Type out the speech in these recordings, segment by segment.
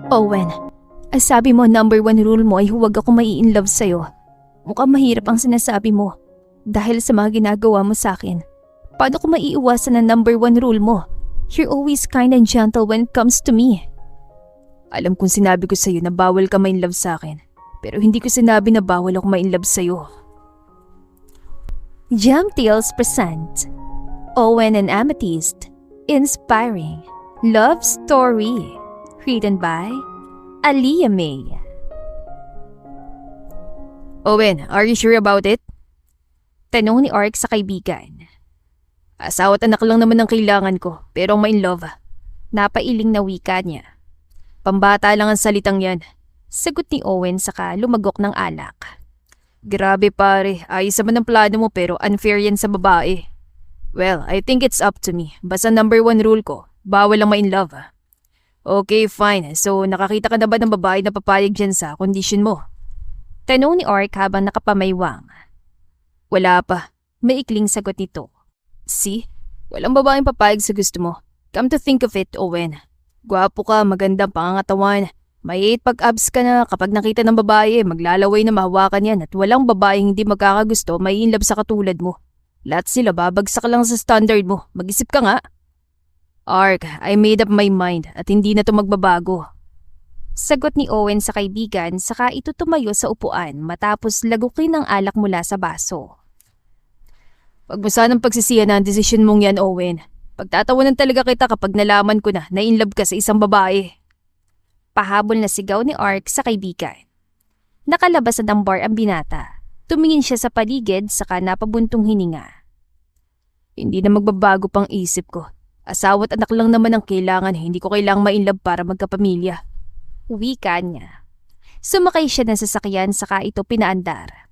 Owen, sabi mo number 1 rule mo ay huwag ako mai-inlove sa'yo. Mukhang mahirap ang sinasabi mo dahil sa mga ginagawa mo sa akin. Paano ko maiiwasan ang number 1 rule mo? You're always kind and gentle when it comes to me. Alam kong sinabi ko sa'yo na bawal ka ma-inlove sa akin. Pero hindi ko sinabi na bawal ako ma-inlove sa'yo. Jam Tales present Owen and Amethyst Inspiring Love Story. Written by Aliyah May. Owen, are you sure about it? Tanong ni Ark sa kaibigan. Asawa at anak lang naman ang kailangan ko, pero ma-in love. Napailing na wika niya. Pambata lang ang salitang yan. Sagot ni Owen saka lumagok ng alak. Grabe pare, ayos naman ang plano mo pero unfair yan sa babae. Well, I think it's up to me. Basta number 1 rule ko, bawal lang ma-in love. Okay, fine. So, nakakita ka na ba ng babae na papayag dyan sa kondisyon mo? Tanong ni Ark habang nakapamaywang. Wala pa. Maikling sagot nito. See? Walang babaeng papayag sa gusto mo. Come to think of it, Owen. Gwapo ka, magandang pangangatawan. May 8 pag-abs ka na kapag nakita ng babae, maglalaway na mahawakan yan at walang babaeng hindi magkakagusto may in love sa katulad mo. Lahat sila babagsak lang sa standard mo. Mag-isip ka nga. Ark, I made up my mind at hindi na to magbabago. Sagot ni Owen sa kaibigan saka ito tumayo sa upuan matapos lagukin ang alak mula sa baso. Wag mo sanang pagsisihan ang desisyon mong yan, Owen. Pagtatawanan talaga kita kapag nalaman ko na in love ka sa isang babae. Pahabol na sigaw ni Ark sa kaibigan. Nakalabas ng bar ang binata. Tumingin siya sa paligid saka napabuntong hininga. Hindi na magbabago pang isip ko. Asawa at anak lang naman ang kailangan, hindi ko kailangang ma-inlove para magkapamilya. Wika niya. Sumakay siya ng sasakyan saka ito pinaandar.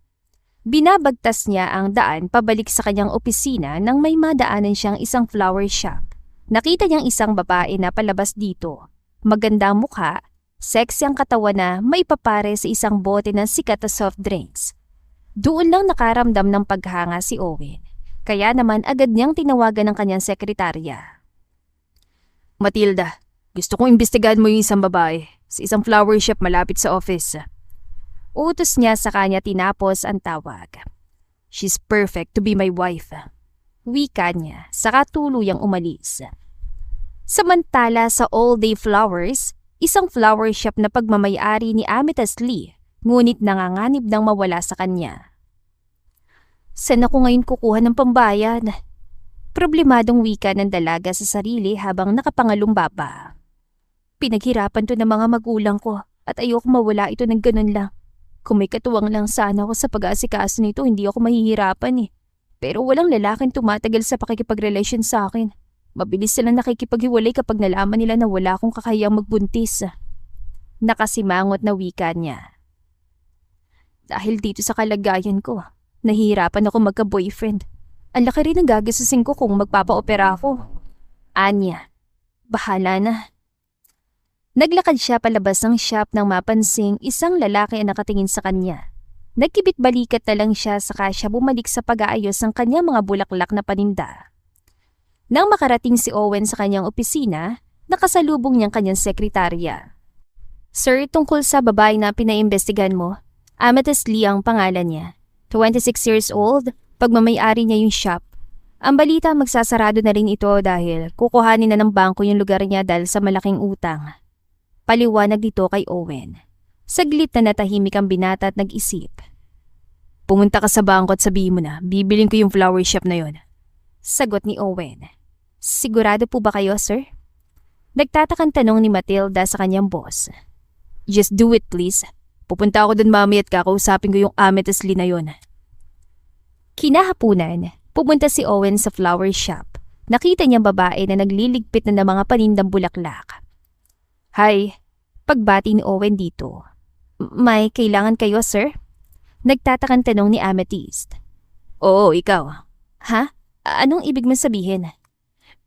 Binabagtas niya ang daan pabalik sa kanyang opisina nang may madaanan siyang isang flower shop. Nakita niyang isang babae na palabas dito. Maganda ang mukha, sexy ang katawan na may papare sa isang bote ng sikat na soft drinks. Doon lang nakaramdam ng paghanga si Owen. Kaya naman agad niyang tinawagan ng kanyang sekretarya. Matilda, gusto kong imbestigahan mo yung isang babae sa isang flower shop malapit sa office. Utos niya sa kanya tinapos ang tawag. She's perfect to be my wife. Wika niya, saka tuluyang umalis. Samantala sa All Day Flowers, isang flower shop na pagmamayari ni Amethyst Lee, ngunit nanganganib nang mawala sa kanya. Saan ako ngayon kukuha ng pambayad? Problemadong wika ng dalaga sa sarili habang nakapangalumbaba. Pinaghirapan to ng mga magulang ko at ayoko mawala ito ng ganun lang. Kung may katuwang lang sana ako sa pag-aasikaso nito, hindi ako mahihirapan eh. Pero walang lalaking tumatagal sa pakikipagrelasyon sa akin. Mabilis silang nakikipaghiwalay kapag nalaman nila na wala akong kakayang magbuntis. Nakasimangot na wika niya. Dahil dito sa kalagayan ko, nahihirapan ako magka-boyfriend. Ang laki rin ang gagasusin ko kung magpapa-opera ako. Anya, bahala na. Naglakad siya palabas ng shop nang mapansing isang lalaki ang nakatingin sa kanya. Nagkibit-balikat na lang siya saka siya bumalik sa pag-aayos ng kanyang mga bulaklak na paninda. Nang makarating si Owen sa kanyang opisina, nakasalubong niyang kanyang sekretarya. Sir, tungkol sa babae na pinaimbestigan mo, Amethyst Lee ang pangalan niya. 26 years old, pagmamayari niya yung shop. Ang balita magsasarado na rin ito dahil kukuhanin na ng bangko yung lugar niya dahil sa malaking utang. Paliwanag dito kay Owen. Saglit na natahimik ang binata at nag-isip. Pumunta ka sa bangko at sabihin mo na, bibiling ko yung flower shop na yon. Sagot ni Owen. Sigurado po ba kayo, sir? Nagtatakang tanong ni Matilda sa kanyang boss. Just do it, please. Pupunta ako dun mami at kakausapin ko yung Amethyst Lee na yon. Kinahapunan, pumunta si Owen sa flower shop. Nakita niyang babae na nagliligpit na ng mga panindang bulaklak. Hi, pagbati ni Owen dito. May kailangan kayo, sir? Nagtatakang tanong ni Amethyst. Oo, ikaw. Ha? Anong ibig mong sabihin?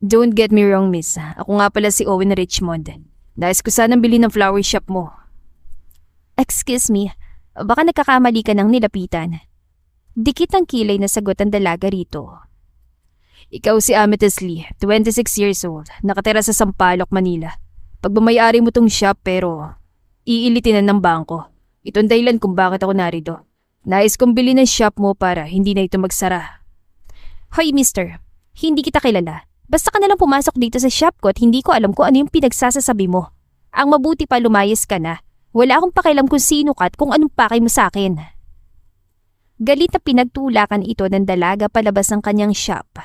Don't get me wrong, miss. Ako nga pala si Owen Richmond. Nais ko sanang bilhin ng flower shop mo. Excuse me, baka nagkakamali ka ng nilapitan. Dikit ang kilay na sagot ang dalaga rito. Ikaw si Amethyst Lee, 26 years old, nakatira sa Sampaloc, Manila. Pagmamayari mo tong shop pero iilitin na ng bangko. Ito ang dahilan kung bakit ako narito. Nais kong bilhin ng shop mo para hindi na ito magsara. Hoy mister, hindi kita kilala. Basta ka nalang pumasok dito sa shop ko at hindi ko alam kung ano yung pinagsasasabi mo. Ang mabuti pa lumayas ka na. Wala akong pakialam kung sino ka at kung anong pakay mo sa akin. Galit na pinagtulakan ito ng dalaga palabas ng kanyang shop.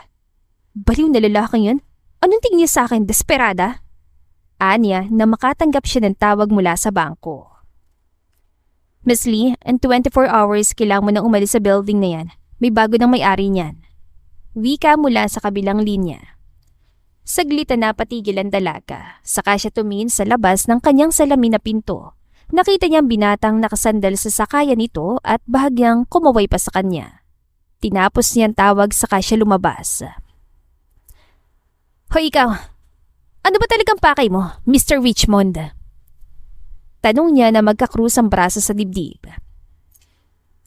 Baliw na lalaking yun? Anong tingin niya sa akin? Desperada? Anya na makatanggap siya ng tawag mula sa bangko. Miss Lee, in 24 hours kailangan mo nang umalis sa building na yan. May bago ng may-ari niyan. Wika mula sa kabilang linya. Saglit na napatigil ang dalaga, saka siya tumingin sa labas ng kanyang salamin na pinto. Nakita niyang binatang nakasandal sa sakayan nito at bahagyang kumaway pa sa kanya. Tinapos niyang tawag saka siya lumabas. Hoy ikaw, ano ba talagang pakay mo, Mr. Richmond? Tanong niya na magkakrus ang braso sa dibdib.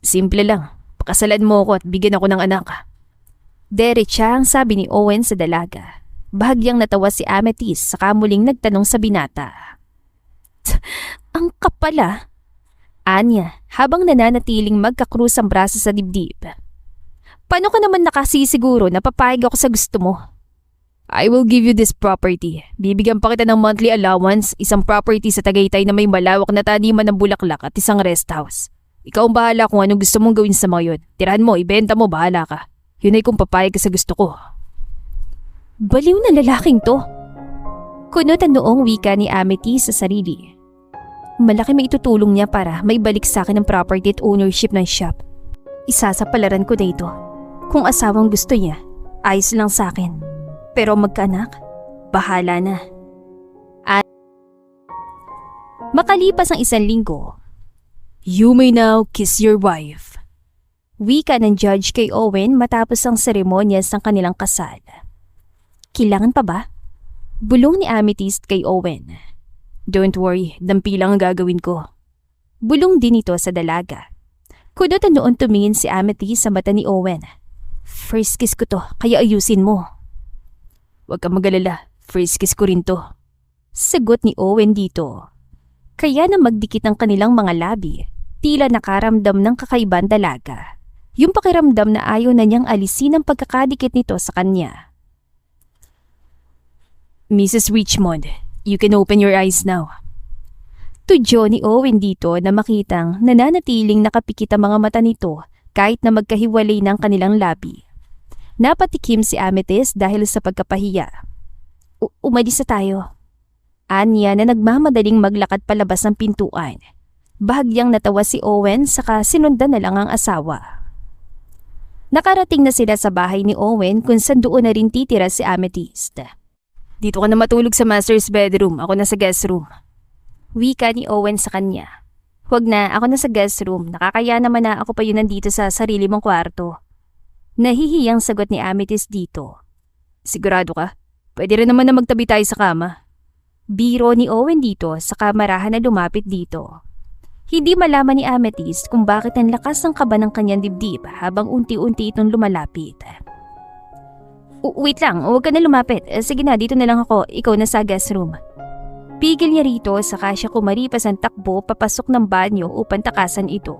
Simple lang, pakasalan mo ako at bigyan ako ng anak. Derecha ang sabi ni Owen sa dalaga. Bahagyang natawa si Amethyst saka muling nagtanong sa binata. Ang kapala. Anya, habang nananatiling magkakrus ang braso sa dibdib. Paano ka naman nakasisiguro na papayag ako sa gusto mo? I will give you this property. Bibigyan pa kita ng monthly allowance, isang property sa Tagaytay na may malawak na taniman ng bulaklak at isang rest house. Ikaw ang bahala kung anong gusto mong gawin sa mga yun. Tirahan mo, ibenta mo, bahala ka. Yun ay kung papayag ka sa gusto ko. Baliw na lalaking to. Kunot ang noong wika ni Amethyst sa sarili. Malaki may itutulong niya para may balik sa akin ang property at ownership ng shop. Isasapalaran ko na ito. Kung asawang gusto niya, ayos lang sa akin. Pero magkaanak, bahala na. Makalipas ang 1 linggo, You may now kiss your wife. Wika ng judge kay Owen matapos ang seremonyas ng kanilang kasal. Kailangan pa ba? Bulong ni Amethyst kay Owen. Don't worry, dampi lang ang gagawin ko. Bulong din ito sa dalaga. Kunot ang noon tumingin si Amethyst sa mata ni Owen. First kiss ko to, kaya ayusin mo. Huwag kang mag-alala, first kiss ko rin to. Sagot ni Owen dito. Kaya na magdikit ang kanilang mga labi, tila nakaramdam ng kakaiban dalaga. Yung pakiramdam na ayaw na niyang alisin ang pagkakadikit nito sa kanya. Mrs. Richmond, you can open your eyes now. Tudyo ni Owen dito na makitang nananatiling nakapikit ang mga mata nito kahit na magkahiwalay ng kanilang labi. Napatikim si Amethyst dahil sa pagkapahiya. Umalis na tayo. Anya na nagmamadaling maglakad palabas ng pintuan. Bahagyang natawa si Owen saka sinundan na lang ang asawa. Nakarating na sila sa bahay ni Owen kung saan doon na rin titira si Amethyst. Dito ka na matulog sa master's bedroom, ako na sa guest room. Wika ni Owen sa kanya. Huwag na, ako na sa guest room. Nakakaya naman na ako pa yun nandito sa sarili mong kwarto. Nahihiyang sagot ni Amethyst dito. Sigurado ka? Pwede rin naman na magtabi tayo sa kama. Biro ni Owen dito sa kamarahan na lumapit dito. Hindi malaman ni Amethyst kung bakit ang lakas ng kaba ng kanyang dibdib habang unti-unti itong lumalapit. Wait lang, huwag ka na lumapit. Sige na, dito na lang ako. Ikaw na sa guest room. Pigil niya rito saka siya kumaripas ang takbo papasok ng banyo upang takasan ito.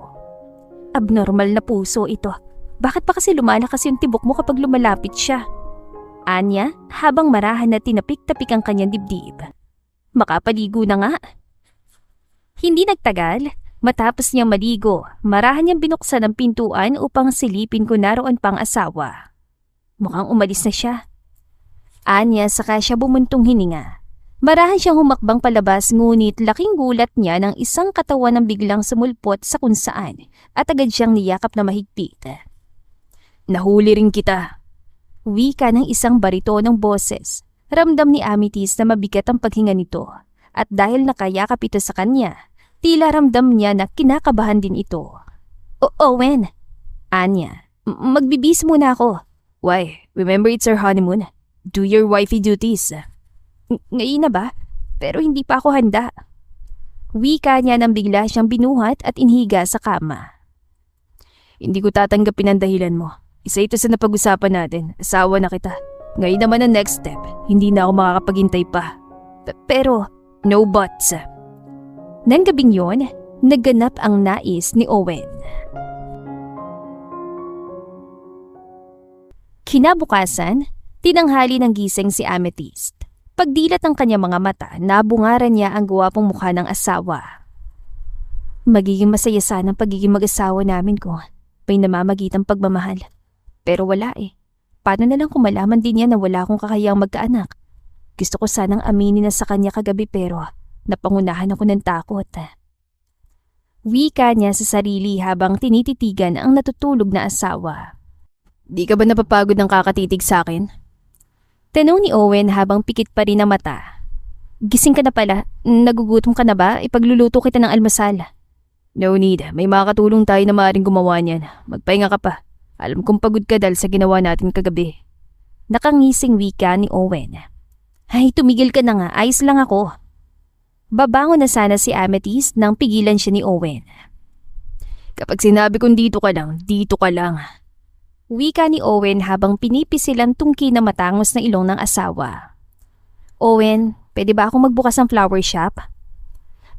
Abnormal na puso ito. Bakit pa kasi lumalakas yung tibok mo kapag lumalapit siya? Anya, habang marahan na tinapik-tapik ang kanyang dibdib. Makapaligo na nga. Hindi nagtagal, matapos niyang maligo, marahan niyang binuksan ang pintuan upang silipin kung naroon pang asawa. Mukhang umalis na siya. Anya, saka siya bumuntong hininga. Marahan siyang humakbang palabas ngunit laking gulat niya nang isang katawan ang biglang sumulpot sa kung saan at agad siyang niyakap na mahigpit. Nahuli rin kita. Wika ng isang baritonong boses. Ramdam ni Amethyst na mabigat ang paghinga nito at dahil nakayakap ito sa kanya, tila ramdam niya na kinakabahan din ito. Owen! Anya, magbibis muna ako. Why? Remember it's our honeymoon. Do your wifey duties. Ngayon na ba? Pero hindi pa ako handa. Wika niya nang bigla siyang binuhat at inhiga sa kama. Hindi ko tatanggapin ang dahilan mo. Isa ito sa napag-usapan natin. Asawa na kita. Ngayon naman ang next step. Hindi na ako makakapaghintay pa. Pero No buts. Nang gabing yon, naganap ang nais ni Owen. Kinabukasan, tinanghali ng gising si Amethyst. Pagdilat ng kanyang mga mata, nabungaran niya ang guwapong mukha ng asawa. Magiging masaya sana ang pagiging mag-asawa namin ko. May namamagitang pagmamahal. Pero wala eh. Paano na lang kung malaman din niya na wala akong kakayang magkaanak? Gusto ko sanang aminin na sa kanya kagabi pero napangunahan ako ng takot. Wika niya sa sarili habang tinititigan ang natutulog na asawa. Di ka ba napapagod ng kakatitig sa akin? Tanong ni Owen habang pikit pa rin ang mata. Gising ka na pala. Nagugutom ka na ba? Ipagluluto kita ng almasal. No need. May makakatulong tayo na maaaring gumawa niyan. Magpahinga ka pa. Alam kong pagod ka dahil sa ginawa natin kagabi. Nakangising wika ni Owen. Ay, tumigil ka na nga. Ayos lang ako. Babangon na sana si Amethyst nang pigilan siya ni Owen. Kapag sinabi kong dito ka lang, dito ka lang. Wika ni Owen habang pinipisil ang tungki na matangos na ilong ng asawa. Owen, pwede ba akong magbukas ng flower shop?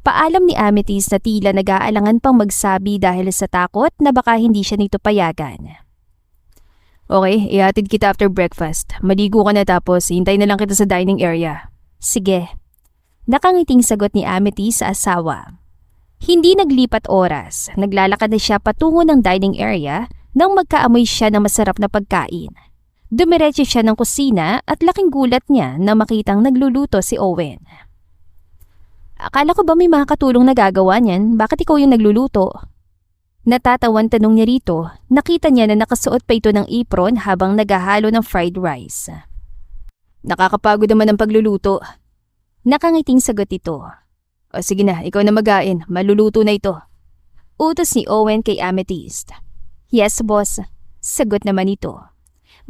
Paalam ni Amethyst na tila nag-aalangan pang magsabi dahil sa takot na baka hindi siya nito payagan. Okay, ihatid kita after breakfast. Maligo ka na tapos hintay na lang kita sa dining area. Sige. Nakangiting sagot ni Amethyst sa asawa. Hindi naglipat oras, naglalakad na siya patungo ng dining area nang magkaamoy siya ng masarap na pagkain. Dumiretso siya ng kusina at laking gulat niya na makitang nagluluto si Owen. Akala ko ba may makakatulong na gagawa niyan? Bakit ikaw yung nagluluto? Natatawan tanong niya rito, nakita niya na nakasuot pa ito ng apron habang naghahalo ng fried rice. Nakakapagod naman ang pagluluto. Nakangiting sagot ito. O sige na, ikaw na magain. Maluluto na ito. Utos ni Owen kay Amethyst. Yes, boss. Sagot naman ito.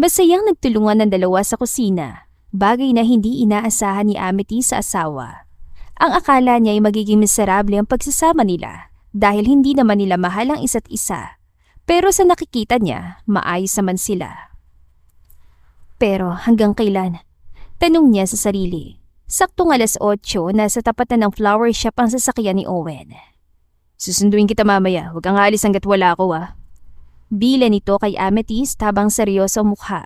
Masayang nagtulungan ng dalawa sa kusina, bagay na hindi inaasahan ni Amethyst sa asawa. Ang akala niya ay magiging miserable ang pagsasama nila dahil hindi naman nila mahal ang isa't isa. Pero sa nakikita niya, maayos naman sila. Pero hanggang kailan? Tanong niya sa sarili. Saktong 8:00, nasa tapat na ng flower shop ang sasakyan ni Owen. Susunduin kita mamaya. Huwag kang alis hanggat wala ako Bila nito kay Amethyst habang seryoso ang mukha.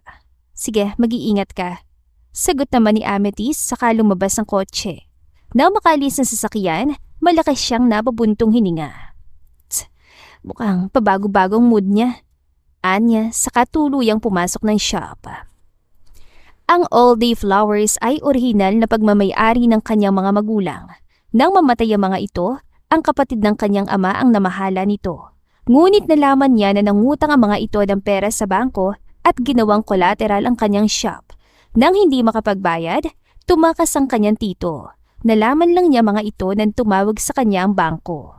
Sige, mag-iingat ka. Sagot naman ni Amethyst saka lumabas ng kotse. Nang makalis ng sasakyan, malakas siyang nababuntong hininga. Mukhang pabago-bagong mood niya. Anya, saka tuluyang pumasok ng shop. Ang All Day Flowers ay orihinal na pagmamay-ari ng kanyang mga magulang. Nang mamatay ang mga ito, ang kapatid ng kanyang ama ang namahala nito. Ngunit nalaman niya na nangutang ang mga ito ng pera sa bangko at ginawang collateral ang kanyang shop. Nang hindi makapagbayad, tumakas ang kanyang tito. Nalaman lang niya mga ito nang tumawag sa kanya ang bangko.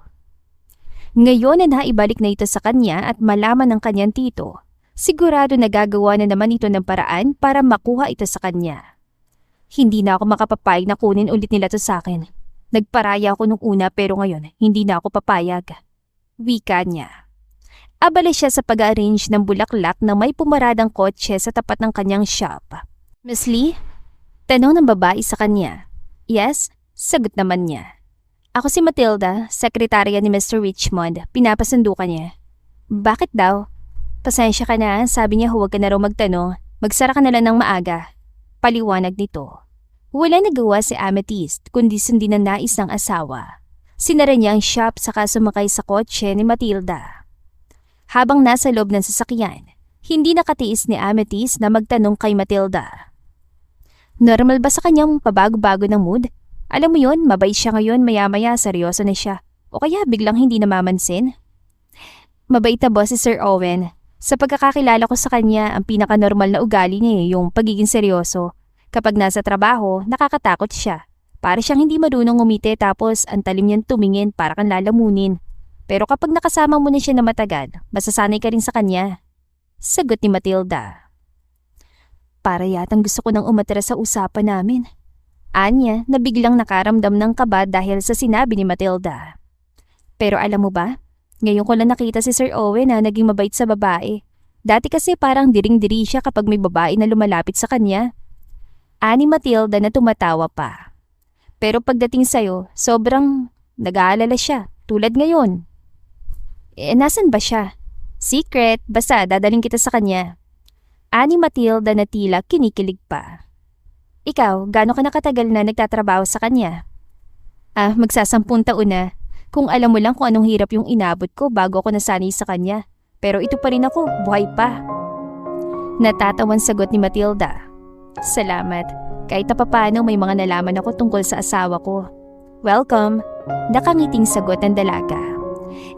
Ngayon na naibalik na ito sa kanya at malaman ng kanyang tito, sigurado na gagawa na naman ito ng paraan para makuha ito sa kanya. Hindi na ako makapapayag na kunin ulit nila to sa akin. Nagparaya ako nung una pero ngayon hindi na ako papayag. Wika niya. Abala siya sa pag-arrange ng bulaklak na may pumaradang kotse sa tapat ng kanyang shop. Miss Lee? Tanong ng babae sa kanya. Yes? Sagot naman niya. Ako si Matilda, sekretarya ni Mr. Richmond. Pinapasundo ka niya. Bakit daw? Pasensya ka na, sabi niya huwag ka na raw magtanong. Magsara ka na lang ng maaga. Paliwanag nito. Wala nagawa si Amethyst kundi sundin ang nais ng asawa. Sinara niya ang shop saka sumakay sa kotse ni Matilda. Habang nasa loob ng sasakyan, hindi nakatiis ni Amethyst na magtanong kay Matilda. Normal ba sa kanyang pabago-bago ng mood? Alam mo yon, mabait siya ngayon, maya-maya seryoso na siya. O kaya biglang hindi namamansin? Mabait na boss si Sir Owen. Sa pagkakakilala ko sa kanya, ang pinaka-normal na ugali niya yung pagiging seryoso. Kapag nasa trabaho, nakakatakot siya. Para siyang hindi marunong umite tapos ang talim niyang tumingin para kang lalamunin. Pero kapag nakasama mo na siya na matagal, masasanay ka rin sa kanya. Sagot ni Matilda. Para yatang gusto ko nang umatras sa usapan namin. Anya na biglang nakaramdam ng kaba dahil sa sinabi ni Matilda. Pero alam mo ba, ngayon ko lang nakita si Sir Owen na naging mabait sa babae. Dati kasi parang diring-diri siya kapag may babae na lumalapit sa kanya. Ani Matilda na tumatawa pa. Pero pagdating sa'yo, sobrang nag-aalala siya, tulad ngayon. Nasan ba siya? Secret, basta dadaling kita sa kanya. Ani Matilda na tila kinikilig pa. Ikaw, gaano ka nakatagal na nagtatrabaho sa kanya? Magsasampung taon na. Kung alam mo lang kung anong hirap yung inabot ko bago ako nasanay sa kanya. Pero ito pa rin ako, buhay pa. Natatawan sagot ni Matilda. Salamat. Kahit na papaano may mga nalaman ako tungkol sa asawa ko. Welcome. Nakangiting sagot ng dalaga.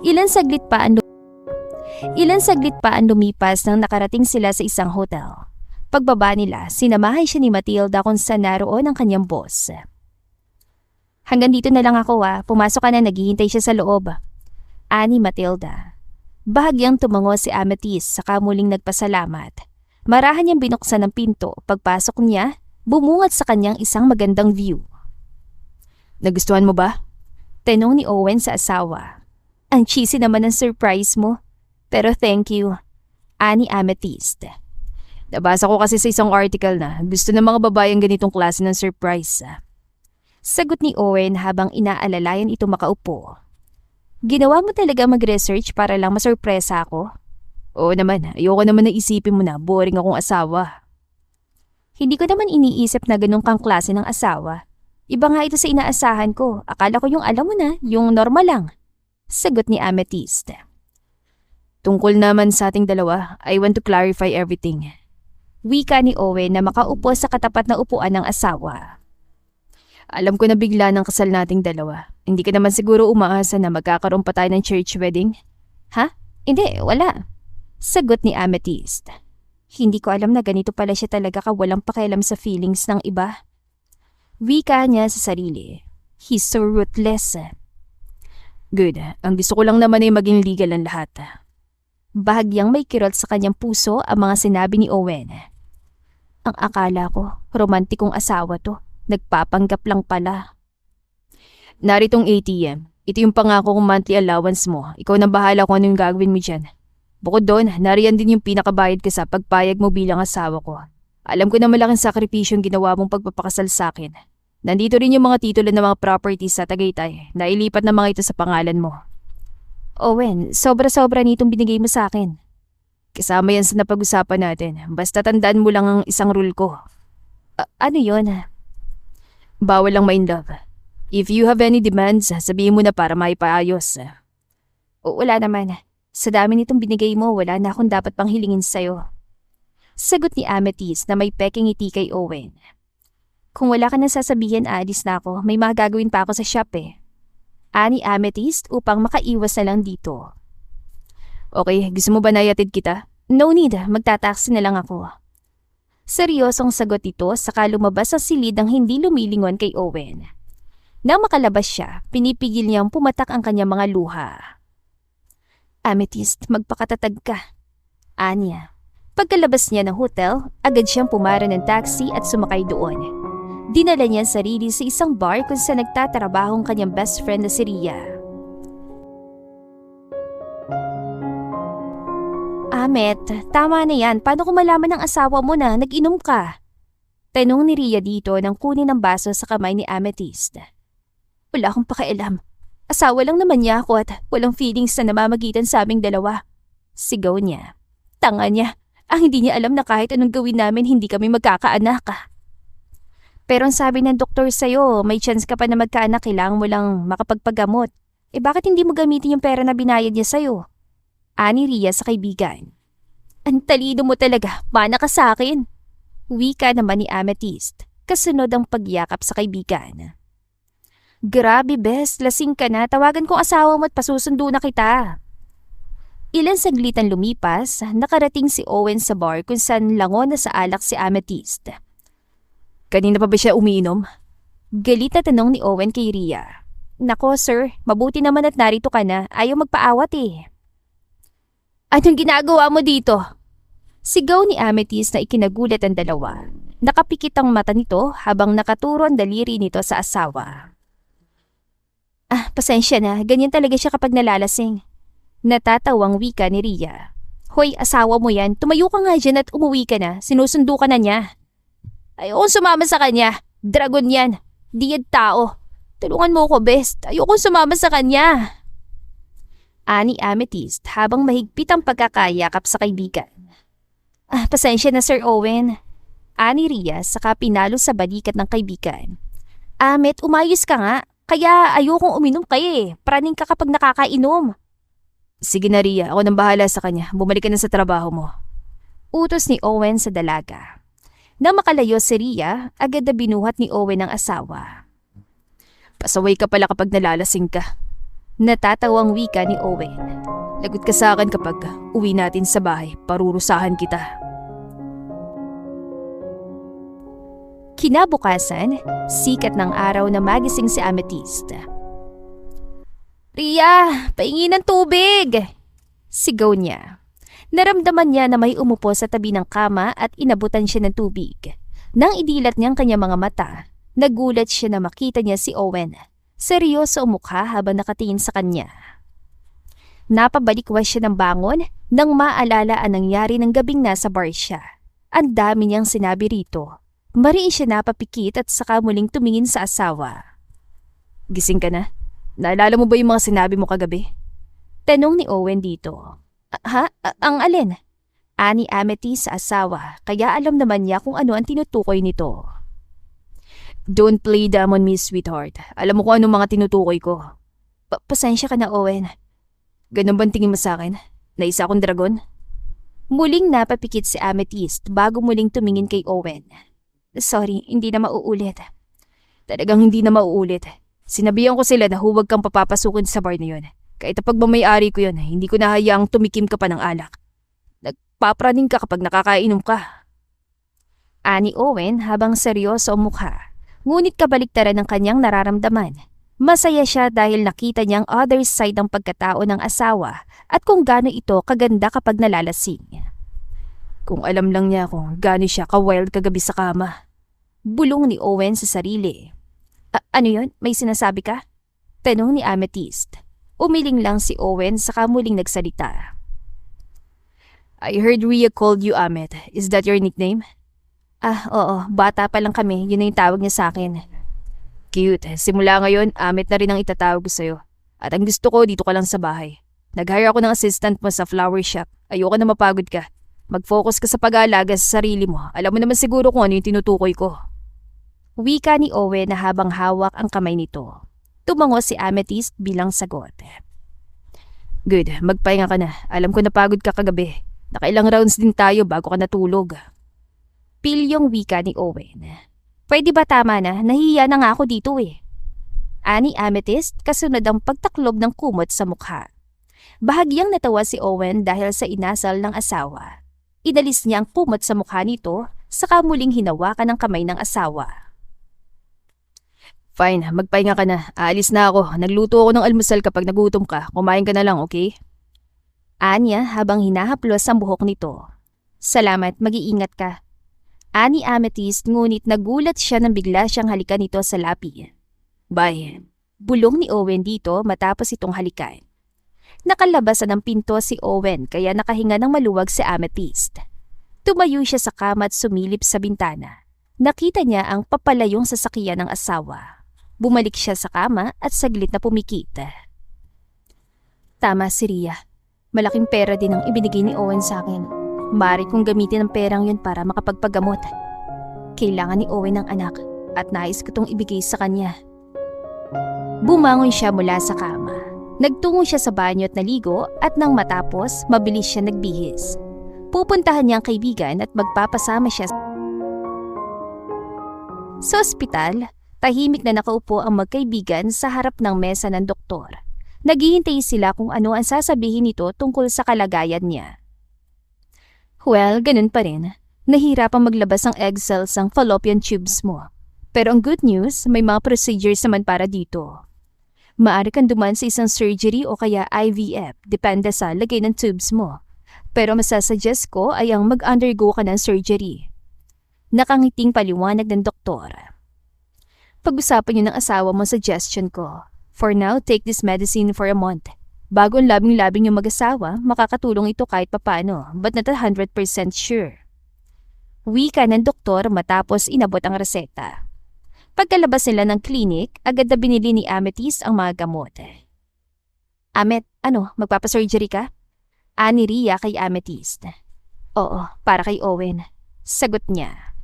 Ilan saglit pa ang lumipas nang nakarating sila sa isang hotel. Pagbaba nila, sinamahan siya ni Matilda kung saan naroon ang kanyang boss. Hanggang dito na lang ako pumasok ka na, naghihintay siya sa loob. Ani Matilda. Bahagyang tumango si Amethyst saka muling nagpasalamat. Marahan niyang binuksan ang pinto. Pagpasok niya, bumungad sa kanyang isang magandang view. Nagustuhan mo ba? Tanong ni Owen sa asawa. Ang cheesy naman ang surprise mo. Pero thank you. Ani Amethyst. Nabasa ko kasi sa isang article na gusto ng mga babae ang ganitong klase ng surprise. Sagot ni Owen habang inaalalayan ito makaupo. Ginawa mo talaga mag-research para lang masurpresa ako? Oo naman, ayoko naman na isipin mo na boring akong asawa. Hindi ko naman iniisip na ganun kang klase ng asawa. Iba nga ito sa inaasahan ko. Akala ko yung alam mo na, yung normal lang. Sagot ni Amethyst. Tungkol naman sa ating dalawa, I want to clarify everything. Wika ni Owen na makaupo sa katapat na upuan ng asawa. Alam ko na bigla ng kasal nating dalawa. Hindi ka naman siguro umaasa na magkakaroon pa tayo ng church wedding? Ha? Hindi, wala. Sagot ni Amethyst. Hindi ko alam na ganito pala siya talaga kawalang pakialam sa feelings ng iba. Wika niya sa sarili. He's so ruthless. Good. Ang gusto ko lang naman ay maging legal ang lahat. Bahagyang may kirot sa kanyang puso ang mga sinabi ni Owen. Ang akala ko, romantikong asawa to. Nagpapanggap lang pala. Naritong ATM. Ito yung pangako kong monthly allowance mo. Ikaw na bahala kung ano yung gagawin mo dyan. Bukod doon, nariyan din yung pinakabayad ka sa pagpayag mo bilang asawa ko. Alam ko na malaking sakripisyong ginawa mong pagpapakasal sa akin. Nandito rin yung mga titulo ng mga properties sa Tagaytay. Nailipat na mga ito sa pangalan mo. Owen, sobra-sobra nitong binigay mo sa akin. Kasama yan sa napag-usapan natin. Basta tandaan mo lang ang isang rule ko. Ano yon? Bawal lang ma-in love. If you have any demands, sabihin mo na para maipaayos. Wala naman. Sa dami nitong binigay mo, wala na akong dapat pang hilingin sa'yo. Sagot ni Amethyst na may peking ngiti kay Owen. Kung wala ka nang sasabihin, aalis na ako. May mga gagawin pa ako sa shop Ani Amethyst upang makaiwas na lang dito. Okay, gusto mo ba na ihatid kita? No need, magtataksi na lang ako. Seryosong sagot ito saka lumabas ang silid ang hindi lumilingon kay Owen. Nang makalabas siya, pinipigil niyang pumatak ang kanyang mga luha. Amethyst, magpakatatag ka. Anya. Pagkalabas niya ng hotel, agad siyang pumara ng taxi at sumakay doon. Dinala niya ang sarili sa isang bar kung saan nagtatrabaho ang kanyang best friend na si Ria. Amet, tama na yan. Paano ko malaman ng asawa mo na nag-inom ka? Tanong ni Ria dito nang kunin ang baso sa kamay ni Amethyst. Wala akong pakialam. Asawa lang naman niya ako at walang feelings na namamagitan sa aming dalawa. Sigaw niya. Tanga niya. Ang hindi niya alam na kahit anong gawin namin hindi kami magkakaanak. Pero ang sabi ng doktor sa'yo, may chance ka pa na magkaanak, kailangan mo lang makapagpagamot. Bakit hindi mo gamitin yung pera na binayad niya sa'yo? Ani Ria sa kaibigan. Ang talino mo talaga, mana ka sa akin. Wika naman ni Amethyst, kasunod ang pagyakap sa kaibigan. Grabe bes, lasing ka na, tawagan kong asawa mo at pasusundo na kita. Ilan saglitan lumipas, nakarating si Owen sa bar kung saan langon na sa alak si Amethyst. Kanina pa ba siya umiinom? Galit na tanong ni Owen kay Ria. Nako sir, mabuti naman at narito ka na, ayaw magpaawat Anong ginagawa mo dito? Sigaw ni Amethyst na ikinagulat ang dalawa. Nakapikit ang mata nito habang nakaturo ang daliri nito sa asawa. Pasensya na, ganyan talaga siya kapag nalalasing. Natatawang wika ni Ria. Hoy, asawa mo yan, tumayo ka nga dyan at umuwi ka na, sinusundo ka na niya. Ayokong sumama sa kanya, dragon yan. Diyad tao. Tulungan mo ko, best. Ayokong sumama sa kanya. Ani Amethyst habang mahigpit ang pagkakayakap sa kaibigan. Pasensya na Sir Owen. Ani Ria saka pinalo sa balikat ng kaibigan. Amet, umayos ka nga. Kaya ayokong uminom kayo eh. Praning ka kapag nakakainom. Sige na Ria, ako nang bahala sa kanya. Bumalik ka na sa trabaho mo. Utos ni Owen sa dalaga. Nang makalayo si Ria, agad na binuhat ni Owen ang asawa. Pasaway ka pala kapag nalalasing ka. Natatawang wika ni Owen. Lagot ka sa akin kapag uwi natin sa bahay. Parurusahan kita. Kinabukasan, sikat ng araw na magising si Amethyst. Ria, pahingi ng tubig! Sigaw niya. Naramdaman niya na may umupo sa tabi ng kama at inabutan siya ng tubig. Nang idilat niyang kanyang mga mata, nagulat siya na makita niya si Owen. Seryoso ang mukha habang nakatingin sa kanya. Napabalikwas siya ng bangon nang maalala ang nangyari ng gabing nasa bar siya. Ang dami niyang sinabi rito. Mariin siya napapikit at saka muling tumingin sa asawa. Gising ka na? Naalala mo ba yung mga sinabi mo kagabi? Tanong ni Owen dito. Ang alin? Ani Amethyst sa asawa, kaya alam naman niya kung ano ang tinutukoy nito. Don't play dumb on me, sweetheart. Alam mo kung anong mga tinutukoy ko. Pasensya ka na, Owen. Ganun bang tingin mo sa akin? Na isa akong dragon? Muling napapikit si Amethyst bago muling tumingin kay Owen. Sorry, hindi na mauulit. Talagang hindi na mauulit. Sinabihan ko sila na huwag kang papapasukin sa bar na yun. Kahit pag mamayari ko yun, hindi ko nahayaang tumikim ka pa ng alak. Nagpapraning ka kapag nakakainom ka. Ani Owen habang seryoso ang mukha. Ngunit kabaliktaran ng kanyang nararamdaman. Masaya siya dahil nakita niyang other side ng pagkatao ng asawa at kung gaano ito kaganda kapag nalalasing. Kung alam lang niya kung gaano siya ka-wild kagabi sa kama. Bulong ni Owen sa sarili. Ano yun? May sinasabi ka? Tanong ni Amethyst. Umiling lang si Owen saka muling nagsalita. I heard Ria called you Amet. Is that your nickname? Oo. Bata pa lang kami. Yun na yung tawag niya sa akin. Cute. Simula ngayon, Amet na rin ang itatawag ko sa'yo. At ang gusto ko, dito ka lang sa bahay. Nag-hire ako ng assistant mo sa flower shop. Ayoko na mapagod ka. Mag-focus ka sa pag-aalaga sa sarili mo. Alam mo naman siguro kung ano yung tinutukoy ko. Wika ni Owen na habang hawak ang kamay nito. Tumango si Amethyst bilang sagot. Good, magpahinga ka na. Alam ko napagod ka kagabi. Nakailang rounds din tayo bago ka natulog. Pilyong wika ni Owen. Pwede ba tama na? Nahihiya na nga ako dito eh. Ani Amethyst kasunod ang pagtaklob ng kumot sa mukha. Bahagyang natawa si Owen dahil sa inasal ng asawa. Inalis niya ang kumot sa mukha nito saka muling hinawakan ang kamay ng asawa. Fine, magpahinga ka na. Aalis na ako. Nagluto ako ng almusal kapag nagutom ka. Kumain ka na lang, okay? Anya habang hinahaplos ang buhok nito. Salamat, mag-iingat ka. Ani Amethyst ngunit nagulat siya nang bigla siyang halikan nito sa lapi. Bye. Bulong ni Owen dito matapos itong halikan. Nakalabasan ng pinto si Owen kaya nakahinga ng maluwag si Amethyst. Tumayo siya sa kama at sumilip sa bintana. Nakita niya ang papalayong sasakyan ng asawa. Bumalik siya sa kama at saglit na pumikit. Tama si Ria. Malaking pera din ang ibinigay ni Owen sa akin. Maaari kong gamitin ang perang yun para makapagpagamot. Kailangan ni Owen ng anak at nais ko itong ibigay sa kanya. Bumangon siya mula sa kama. Nagtungo siya sa banyo at naligo at nang matapos, mabilis siya nagbihis. Pupuntahan niya ang kaibigan at magpapasama siya. Sa ospital, tahimik na nakaupo ang magkaibigan sa harap ng mesa ng doktor. Naghihintay sila kung ano ang sasabihin nito tungkol sa kalagayan niya. Well, ganun pa rin. Nahirapang maglabas ang egg cells ang fallopian tubes mo. Pero ang good news, may mga procedures naman para dito. Maaari kang dumaan sa isang surgery o kaya IVF, depende sa lagay ng tubes mo. Pero masasuggest ko ay ang mag-undergo ka ng surgery. Nakangiting paliwanag ng doktor. Pag-usapan niyo ng asawa mo suggestion ko. For now, take this medicine for a month. Bago ang labing-labing yung mag-asawa, makakatulong ito kahit papano, but not 100% sure. Wika ng doktor matapos inabot ang reseta. Pagkalabas nila ng clinic, agad na binili ni Amethyst ang mga gamot. Amet, magpapasurgery ka? Ani Rhea kay Amethyst. Oo, para kay Owen. Sagot niya.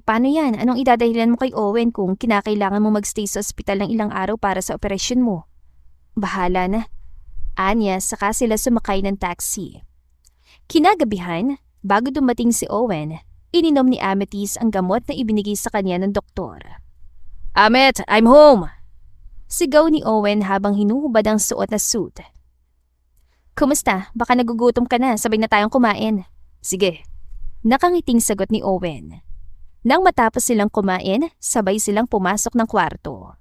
Paano yan? Anong idadahilan mo kay Owen kung kinakailangan mo magstay sa ospital ng ilang araw para sa operasyon mo? Bahala na. Anya, saka sila sumakay ng taxi. Kinagabihan, bago dumating si Owen, ininom ni Amethyst ang gamot na ibinigay sa kanya ng doktor. Amet, I'm home! Sigaw ni Owen habang hinuhubad ang suot na suit. Kumusta? Baka nagugutom ka na, sabay na tayong kumain. Sige. Nakangiting sagot ni Owen. Nang matapos silang kumain, sabay silang pumasok ng kwarto.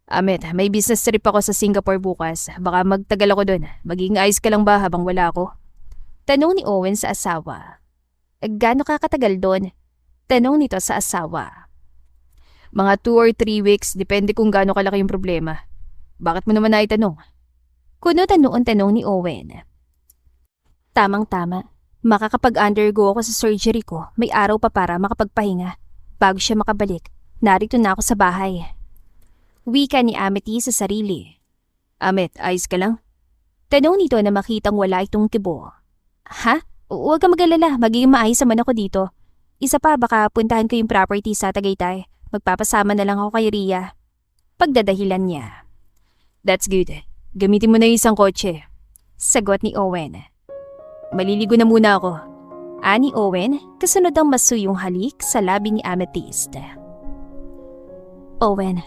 Amet, may business trip ako sa Singapore bukas. Baka magtagal ako doon. Magiging ayos ka lang ba habang wala ako? Tanong ni Owen sa asawa. Gaano ka katagal doon? Tanong nito sa asawa. Mga 2 or 3 weeks, depende kung gaano kalaki yung problema. Bakit mo naman naitanong? Kunot noon tanong ni Owen. Tamang-tama. Makakapag-undergo ako sa surgery ko. May araw pa para makapagpahinga. Bago siya makabalik, narito na ako sa bahay. Wika ni Amethyst sa sarili. Amet, ayos ka lang? Tanong nito na makitang wala itong kibo. Ha? Huwag ka mag-alala, magiging maayos naman ako dito. Isa pa, baka puntahan ko yung property sa Tagaytay. Magpapasama na lang ako kay Rhea. Pagdadahilan niya. That's good. Gamitin mo na yung isang kotse. Sagot ni Owen. Maliligo na muna ako. Ani Owen, kasunod ang masuyong halik sa labi ni Amethyst. Owen,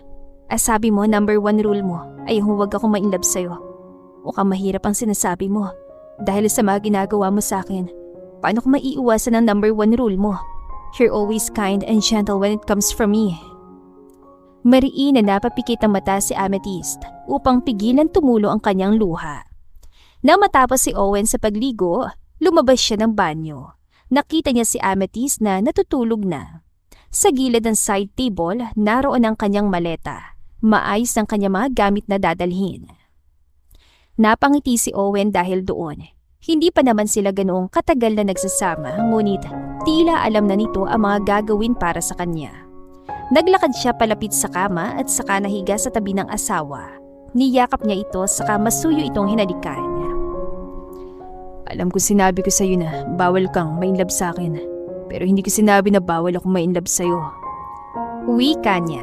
sabi mo number 1 rule mo ay huwag akong ma-inlove sa'yo. Mukhang mahirap ang sinasabi mo. Dahil sa mga ginagawa mo sa akin, paano ko maiiwasan ang number 1 rule mo? You're always kind and gentle when it comes from me. Mariin na napapikit ang mata si Amethyst upang pigilan tumulo ang kanyang luha. Nang matapos si Owen sa pagligo, lumabas siya ng banyo. Nakita niya si Amethyst na natutulog na. Sa gilid ng side table, naroon ang kanyang maleta. Maayos ang kanyang mga gamit na dadalhin. Napangiti si Owen dahil doon. Hindi pa naman sila ganoong katagal na nagsasama, ngunit tila alam na nito ang mga gagawin para sa kanya. Naglakad siya palapit sa kama at saka nahiga sa tabi ng asawa. Niyakap niya ito saka masuyo itong hinalikan. Alam ko sinabi ko sa'yo na bawal kang ma-inlove sa akin. Pero hindi ko sinabi na bawal akong ma-inlove sa'yo. Wika niya.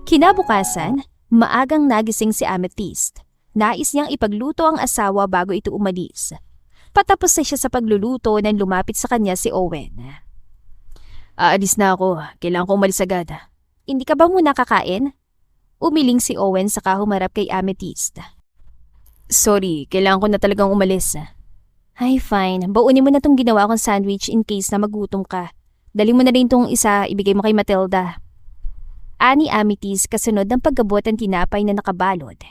Kinabukasan, maagang nagising si Amethyst. Nais niyang ipagluto ang asawa bago ito umalis. Patapos na siya sa pagluluto nang lumapit sa kanya si Owen. Aalis na ako. Kailangan ko umalis agad. Hindi ka ba muna kakain? Umiling si Owen saka humarap kay Amethyst. Sorry, kailangan ko na talagang umalis. Ay fine, baunin mo na tong ginawa kong sandwich in case na magutom ka. Dali mo na rin tong isa, ibigay mo kay Matilda. Ani Amethyst kasunod ng paggabot ng tinapay na nakabalot.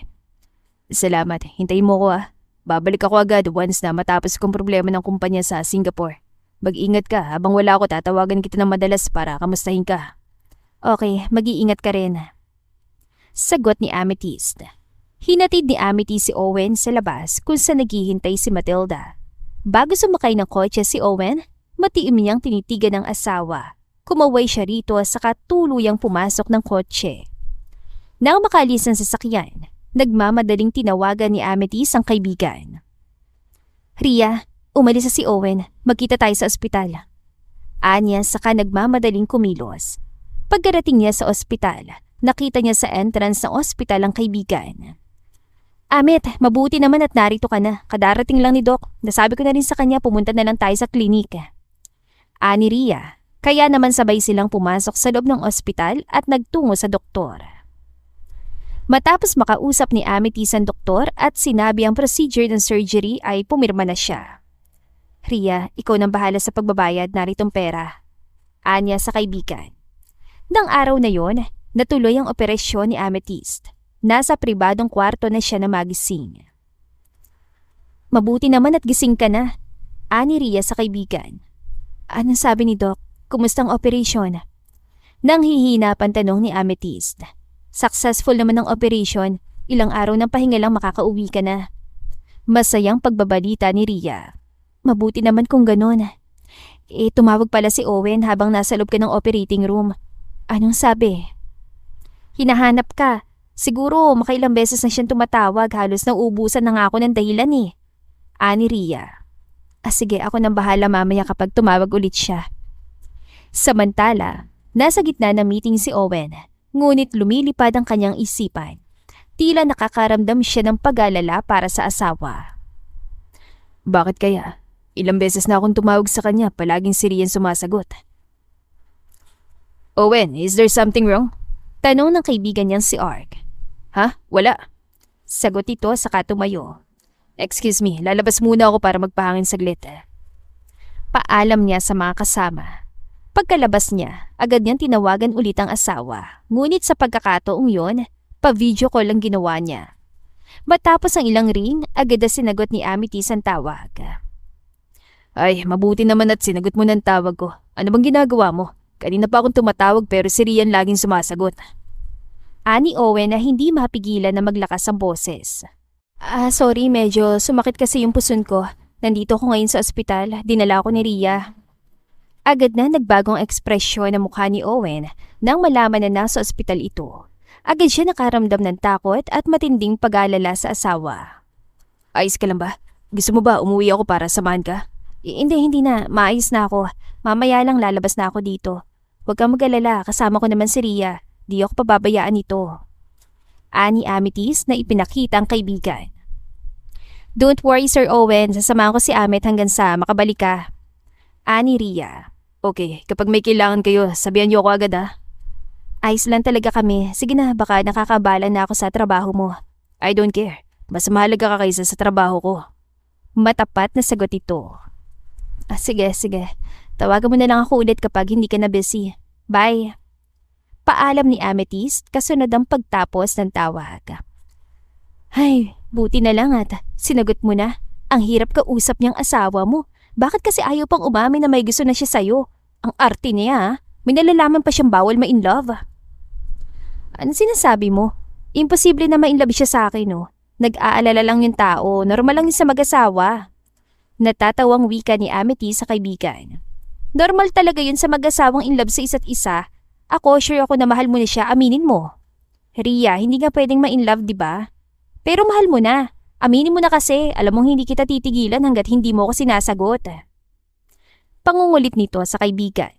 Salamat, hintayin mo ko . Babalik ako agad once na matapos kong problema ng kumpanya sa Singapore. Mag-ingat ka, habang wala ako tatawagan kita ng madalas para kamustahin ka. Okay, mag-iingat ka rin. Sagot ni Amethyst. Hinatid ni Amethyst si Owen sa labas kung saan naghihintay si Matilda. Bago sumakay ng kotse si Owen, matiim niyang tinitigan ng asawa. Kumaway siya rito saka tuluyang pumasok ng kotse. Nang makalis ang sasakyan, nagmamadaling tinawagan ni Amethyst ang kaibigan. Rhea, umalis na si Owen. Magkita tayo sa ospital. Anya saka nagmamadaling kumilos. Pagkarating niya sa ospital, nakita niya sa entrance ng ospital ang kaibigan. Amet, mabuti naman at narito ka na. Kadarating lang ni Doc. Nasabi ko na rin sa kanya pumunta na lang tayo sa klinik. Ani Rhea, kaya naman sabay silang pumasok sa loob ng ospital at nagtungo sa doktor. Matapos makausap ni Amethyst ang doktor at sinabi ang procedure ng surgery ay pumirma na siya. Rhea, ikaw nang bahala sa pagbabayad, naritong pera. Anya sa kaibigan. Nang araw na yon, natuloy ang operasyon ni Amethyst. Nasa pribadong kwarto na siya na magising. Mabuti naman at gising ka na. Ani Rhea sa kaibigan. Anong sabi ni Doc? Kumusta ang operasyon? Nang hihinapan tanong ni Amethyst. Successful naman ang operasyon. Ilang araw ng pahinga lang makakauwi ka na. Masayang pagbabalita ni Rhea. Mabuti naman kung ganon. Tumawag pala si Owen habang nasa loob ka ng operating room. Anong sabi? Hinahanap ka. Siguro makailang beses na siyang tumatawag, halos nauubusan na nga ako ng dahilan eh. Ani Rhea. Sige, ako nang bahala mamaya kapag tumawag ulit siya. Samantala, nasa gitna ng meeting si Owen, ngunit lumilipad ang kanyang isipan. Tila nakakaramdam siya ng pag-alala para sa asawa. Bakit kaya? Ilang beses na akong tumawag sa kanya, palaging si Rian sumasagot. Owen, is there something wrong? Tanong ng kaibigan niyang si Ark. Ha? Wala. Sagot ito saka tumayo. Excuse me, lalabas muna ako para magpahangin saglit. Paalam niya sa mga kasama. Pagkalabas niya, agad niyang tinawagan ulit ang asawa. Ngunit sa pagkakataong yon, pa-video call ang ginawa niya. Matapos ang ilang ring, agad na sinagot ni Amethyst ang tawag. Ay, mabuti naman at sinagot mo ng tawag ko. Ano bang ginagawa mo? Kanina pa akong tumatawag pero si Rian laging sumasagot. Ani Owen na hindi mapigilan na maglakas ang boses. Sorry, medyo sumakit kasi yung puson ko. Nandito ko ngayon sa ospital, dinala ko ni Rhea. Agad na nagbagong ekspresyon ng mukha ni Owen nang malaman na nasa ospital ito. Agad siya nakaramdam ng takot at matinding pag-alala sa asawa. Ayos ka lang ba? Gusto mo ba umuwi ako para samahan ka? Hindi na. Maayos na ako. Mamaya lang lalabas na ako dito. Huwag kang mag-alala. Kasama ko naman si Rhea. Di ako pababayaan nito. Ani Amethyst na ipinakita ang kaibigan. Don't worry, Sir Owen. Sasamahan ko si Amet hanggang sa makabalik ka. Ani Rhea. Okay, kapag may kailangan kayo, sabihan niyo ako agad ha. Ayos lang talaga kami. Sige na, baka nakakabala na ako sa trabaho mo. I don't care. Mas mahalaga ka kaysa sa trabaho ko. Matapat na sagot ito. Sige. Tawagan mo na lang ako ulit kapag hindi ka na busy. Bye. Paalam ni Amethyst kasunod ang pagtapos ng tawag. Ay, buti na lang at sinagot mo na. Ang hirap kausap niyang asawa mo. Bakit kasi ayaw pang umamin na may gusto na siya sa'yo? Ang arte niya, may nalalaman pa siyang bawal ma-in love. Ano sinasabi mo? Imposible na ma-in love siya sa akin, no? Nag-aalala lang yung tao, normal lang yun sa mag-asawa. Natatawang wika ni Amethyst sa kaibigan. Normal talaga yun sa mag-asawang in love sa isa't isa. Ako, sure ako na mahal mo na siya, aminin mo. Rhea, hindi nga pwedeng ma-in love, di ba? Pero mahal mo na. Aminin mo na kasi, alam mong hindi kita titigilan hanggat hindi mo ako sinasagot. Pangungulit nito sa kaibigan.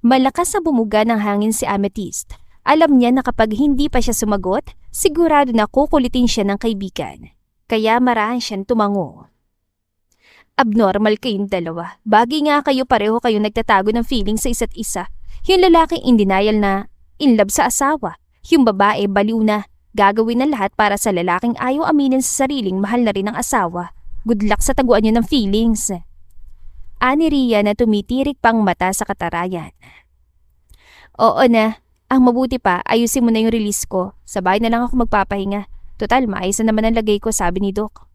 Malakas na bumuga ng hangin si Amethyst. Alam niya na kapag hindi pa siya sumagot, sigurado na kukulitin siya ng kaibigan. Kaya marahan siyang tumango. Abnormal kayong dalawa. Bagay nga kayo pareho kayong nagtatago ng feeling sa isa't isa. Yung lalaki in denial na in love sa asawa. Yung babae baliw na gagawin ng lahat para sa lalaking ayaw aminin sa sariling mahal na rin ang asawa. Good luck sa taguan niyo ng feelings. Ani Rhea na tumitirik pang mata sa katarayan. Oo na. Ang mabuti pa, ayusin mo na yung release ko. Sa bahay na lang ako magpapahinga. Total, maayos na naman ang lagay ko, sabi ni Doc.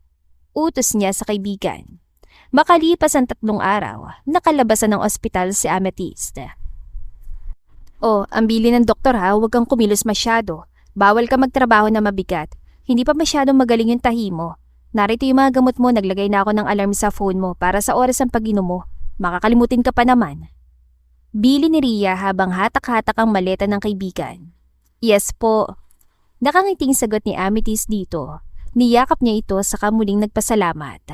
Utos niya sa kaibigan. Makalipas ang 3 araw, nakalabasan ng ospital si Amethyst. Ang bili ng doktor ha, huwag kang kumilos masyado. Bawal ka magtrabaho na mabigat. Hindi pa masyadong magaling yung tahi mo. Narito yung mga gamot mo, naglagay na ako ng alarm sa phone mo para sa oras ng pag-inom mo. Makakalimutin ka pa naman. Bili ni Rhea habang hatak-hatak ang maleta ng kaibigan. Yes po. Nakangiting sagot ni Amethyst dito. Niyakap niya ito saka muling nagpasalamat.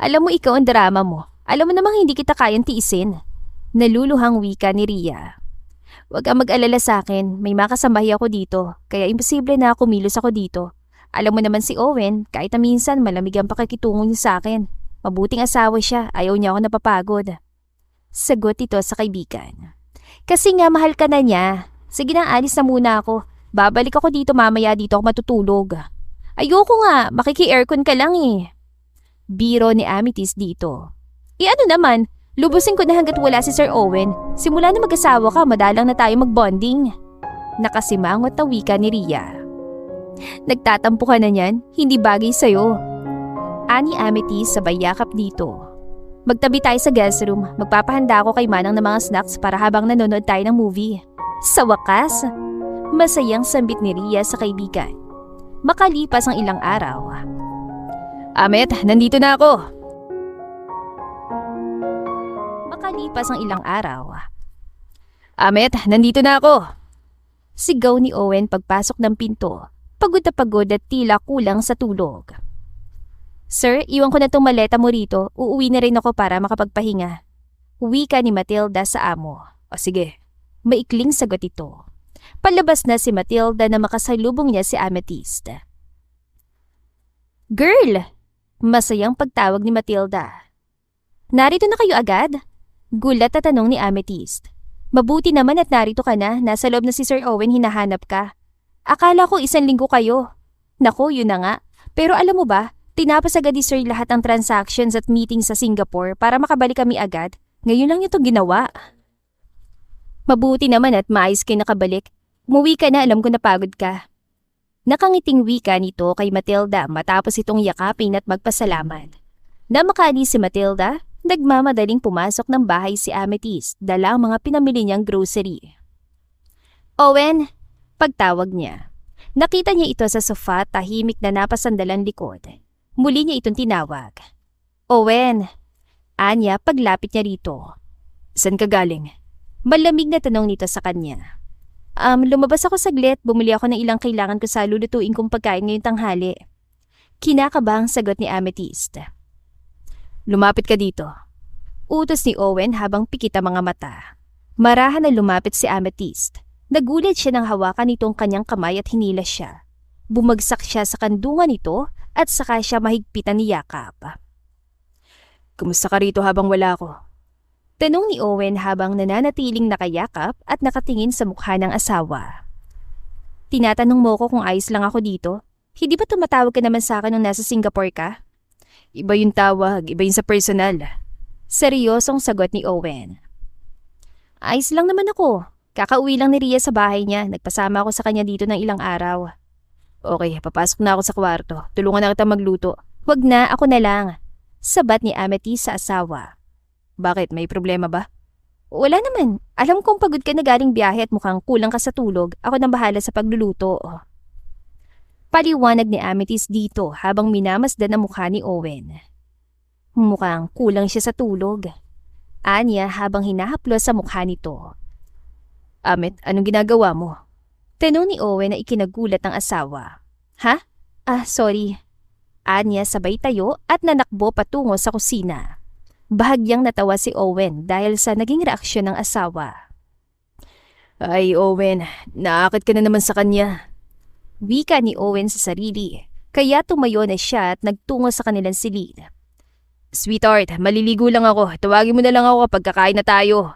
Alam mo ikaw ang drama mo. Alam mo namang hindi kita kayang tiisin. Naluluhang wika ni Rhea. Huwag kang mag-alala sa akin. May makasamahi ako dito. Kaya imposible na kumilos ako dito. Alam mo naman si Owen, kahit na minsan malamig ang pakikitungo niya sa akin. Mabuting asawa siya. Ayaw niya ako napapagod. Sagot ito sa kaibigan. Kasi nga mahal ka na niya. Sige na, alis na muna ako. Babalik ako dito mamaya, dito ako matutulog. Ayoko nga, makiki-aircon ka lang eh. Biro ni Amethyst dito. Ano naman, lubusin ko na hanggat wala si Sir Owen. Simula na mag-asawa ka, madalang na tayo mag-bonding. Nakasimangot na wika ni Rhea. Nagtatampo ka na niyan, hindi bagay sa'yo. Ani Amethyst sabay yakap dito. Magtabi tayo sa guest room, magpapahanda ako kay Manang ng mga snacks para habang nanonood tayo ng movie. Sa wakas, masayang sambit ni Rhea sa kaibigan. Makalipas ang ilang araw. Amet, nandito na ako. Makalipas ang ilang araw, Amet, nandito na ako. sigaw ni Owen pagpasok ng pinto, pagod na pagod at tila kulang sa tulog. Sir, iwan ko na tong maleta mo rito. Uuwi na rin ako para makapagpahinga. Wika ni Matilda sa amo. O sige. Maikling sagot ito. Palabas na si Matilda na makasalubong niya si Amethyst. Girl! Masayang pagtawag ni Matilda. Narito na kayo agad? Gulat na tanong ni Amethyst. Mabuti naman at narito ka na, nasa loob na si Sir Owen, hinahanap ka. Akala ko 1 linggo kayo. Naku, yun na nga. Pero alam mo ba, tinapos agad ni Sir lahat ng transactions at meetings sa Singapore para makabalik kami agad. Ngayon lang niya ito ginawa. Mabuti naman at maayos kayo nakabalik. Umuwi ka na, alam ko napagod ka. Nakangiting wika nito kay Matilda matapos itong yakapin at magpasalamat. Na makaalis si Matilda, nagmamadaling pumasok ng bahay si Amethyst, dala ang mga pinamili niyang grocery. Owen, pagtawag niya. Nakita niya ito sa sofa, tahimik na napasandalan likod. Muli niya itong tinawag. Owen, anya paglapit niya rito. Saan ka galing? Malamig na tanong nito sa kanya. Lumabas ako saglit, bumili ako ng ilang kailangan ko sa lulutuin kong pagkain ngayong tanghali. Kinakabang sagot ni Amethyst. Lumapit ka dito. Utos ni Owen habang pikit ang mga mata. Marahan na lumapit si Amethyst. Nagulat siya nang hawakan nitong kanyang kamay at hinila siya. Bumagsak siya sa kandungan nito at saka siya mahigpitan ni yakap. Kumusta ka rito habang wala ako? Tanong ni Owen habang nananatiling nakayakap at nakatingin sa mukha ng asawa. Tinatanong mo ko kung ayos lang ako dito? Hindi ba tumatawag ka naman sa akin nung nasa Singapore ka? Iba yung tawag, iba yung sa personal. Seryosong sagot ni Owen. Ayos lang naman ako. Kakauwi lang ni Ria sa bahay niya. Nagpasama ako sa kanya dito ng ilang araw. Okay, papasok na ako sa kwarto. Tulungan na kita magluto. Wag na, ako na lang. Sabat ni Amethyst sa asawa. Bakit? May problema ba? Wala naman. Alam kong pagod ka na galing biyahe at mukhang kulang ka sa tulog. Ako nang bahala sa pagluluto. Paliwanag ni Amethyst dito habang minamasdan ang mukha ni Owen. Mukhang kulang siya sa tulog. Anya habang hinahaplos sa mukha nito. Amet, anong ginagawa mo? Tanong ni Owen na ikinagulat ng asawa. Ha? Sorry. Anya sabay tayo at nanakbo patungo sa kusina. Bahagyang natawa si Owen dahil sa naging reaksyon ng asawa. Ay, Owen, naakit ka na naman sa kanya. Wika ni Owen sa sarili, kaya tumayo na siya at nagtungo sa kanilang silid. Sweetheart, maliligo lang ako. Tawagin mo na lang ako kapag kakain na tayo.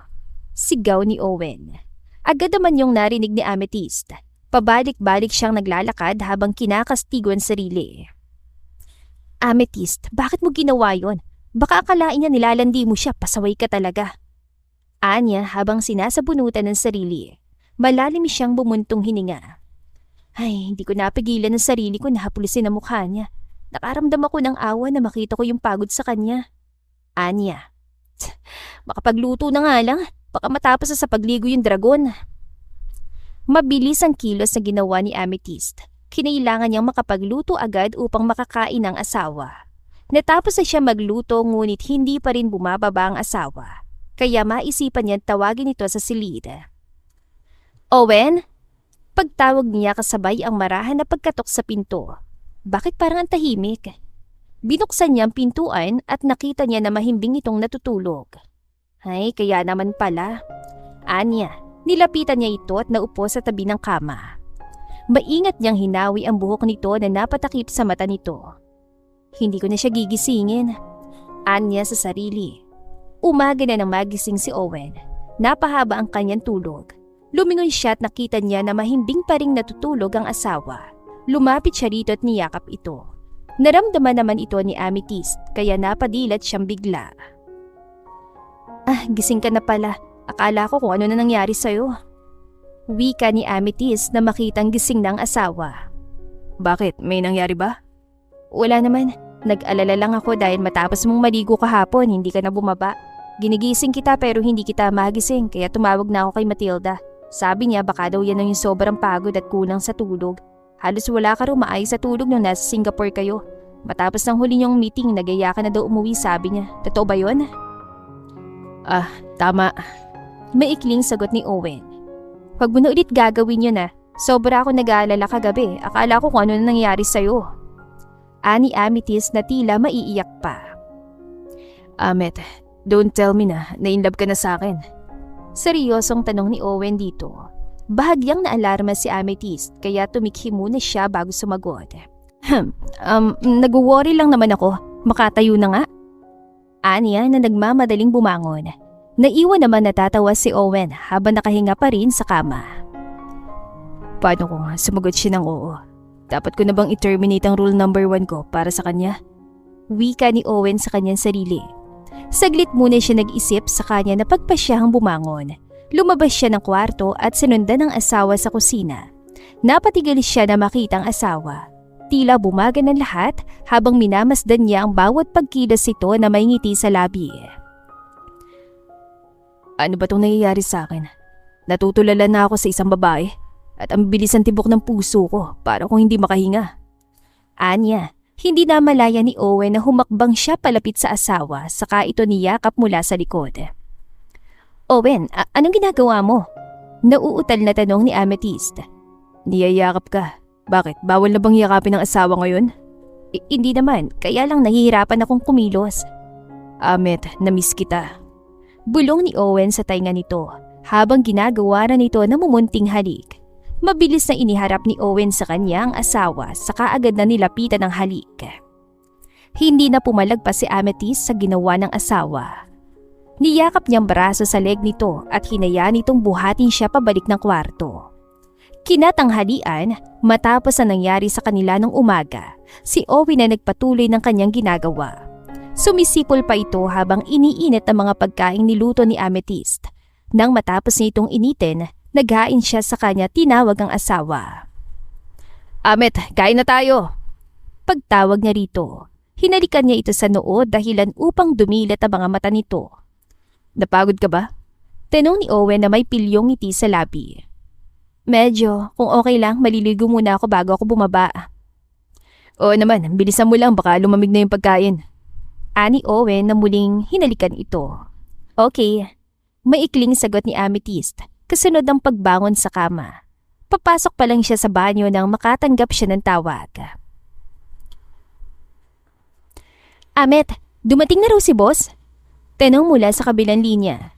Sigaw ni Owen. Agad naman yung narinig ni Amethyst. Pabalik-balik siyang naglalakad habang kinakastigo ang sarili. Amethyst, bakit mo ginawa yon? Baka akalain niya nilalandi mo siya, pasaway ka talaga. Anya habang sinasabunutan ng sarili. Malalim siyang bumuntong hininga. Ay, hindi ko napigilan ang sarili ko na hapulisin ang mukha niya. Nakaramdam ako ng awa na makita ko yung pagod sa kanya. Anya, makapagluto na nga lang, baka matapos na sa pagligo yung dragon. Mabilis ang kilos na ginawa ni Amethyst. Kinailangan niyang makapagluto agad upang makakain ang asawa. Natapos na siya magluto ngunit hindi pa rin bumababa ang asawa. Kaya maisipan niyang tawagin ito sa silid. Owen? Pagtawag niya kasabay ang marahan na pagkatok sa pinto. Bakit parang ang tahimik? Binuksan niya ang pintuan at nakita niya na mahimbing itong natutulog. Ay, kaya naman pala. Anya, nilapitan niya ito at naupo sa tabi ng kama. Maingat niyang hinawi ang buhok nito na napatakip sa mata nito. Hindi ko na siya gigisingin. Anya sa sarili. Umaga na nang magising si Owen. Napahaba ang kanyang tulog. Lumingon siya at nakita niya na mahimbing pa ring natutulog ang asawa. Lumapit siya rito at niyakap ito. Naramdaman naman ito ni Amethyst kaya napadilat siyang bigla. Gising ka na pala. Akala ko kung ano na nangyari sa'yo. Wika ni Amethyst na makitang gising ng asawa. Bakit? May nangyari ba? Wala naman. Nag-alala lang ako dahil matapos mong maligo kahapon, hindi ka na bumaba. Ginigising kita pero hindi kita magising kaya tumawag na ako kay Matilda. Sabi niya baka daw yan ang yung sobrang pagod at kulang sa tulog. Halos wala ka raw maayos sa tulog nung nasa Singapore kayo. Matapos ng huli niyong meeting, nagaya ka na daw umuwi sabi niya. Totoo ba yun? Tama. Maikling sagot ni Owen. Huwag mo na ulit gagawin yun Sobra ako nag-aalala kagabi. Akala ko kung ano na nangyari sa'yo. Ani Amethyst na tila maiiyak pa. Amet, don't tell me na in-love ka na sa akin. Seryosong tanong ni Owen dito. Bahagyang naalarma si Amethyst kaya tumikhi muna siya bago sumagot. Nag-worry lang naman ako. Makatayo na nga. Aniya na nagmamadaling bumangon. Naiwan naman natatawa si Owen habang nakahinga pa rin sa kama. Paano kung sumagot siya ng oo? Dapat ko na bang i-terminate ang rule number 1 ko para sa kanya? Wika ni Owen sa kanyang sarili. Saglit muna siya nag-isip sa kanya na pagpasyahang bumangon. Lumabas siya ng kwarto at sinundan ng asawa sa kusina. Napatigil siya na makita ang asawa. Tila bumaga ng lahat habang minamasdan niya ang bawat pagkilos ito na may ngiti sa labi. Ano ba itong nangyayari sa akin? Natutulala na ako sa isang babae at ang bilis ang tibok ng puso ko para kung hindi makahinga. Anya, hindi na malaya ni Owen na humakbang siya palapit sa asawa saka ito niyakap mula sa likod. Owen, anong ginagawa mo? Nauutal na tanong ni Amethyst. Niyayakap ka. Bakit? Bawal na bang yakapin ng asawa ngayon? Hindi naman, kaya lang nahihirapan akong kumilos. Amet, namiss kita. Bulong ni Owen sa tainga nito habang ginagawa na nito na mumunting halik. Mabilis na iniharap ni Owen sa kanya ang asawa saka agad na nilapitan ng halik. Hindi na pumalagpas si Amethyst sa ginawa ng asawa. Niyakap niyang braso sa leg nito at hinayaan nitong buhatin siya pabalik ng kwarto. Kinatanghalian, matapos ang nangyari sa kanila nung umaga, si Owen na nagpatuloy ng kanyang ginagawa. Sumisipol pa ito habang iniinit ang mga pagkaing niluto ni Amethyst. Nang matapos nitong initin, naghain siya sa kanya tinawag ang asawa. Amet, kain na tayo! Pagtawag niya rito, hinalikan niya ito sa noo dahilan upang dumilat ang mga mata nito. Napagod ka ba? Tanong ni Owen na may pilyong ngiti sa labi. Medyo, kung okay lang, maliligo muna ako bago ako bumaba. Oo naman, bilisan mo lang baka lumamig na yung pagkain. Ani Owen na muling hinalikan ito. Okay, maikling sagot ni Amethyst kasunod ng pagbangon sa kama. Papasok pa lang siya sa banyo nang makatanggap siya ng tawag. Amet, dumating na raw si boss? Tanong mula sa kabilang linya.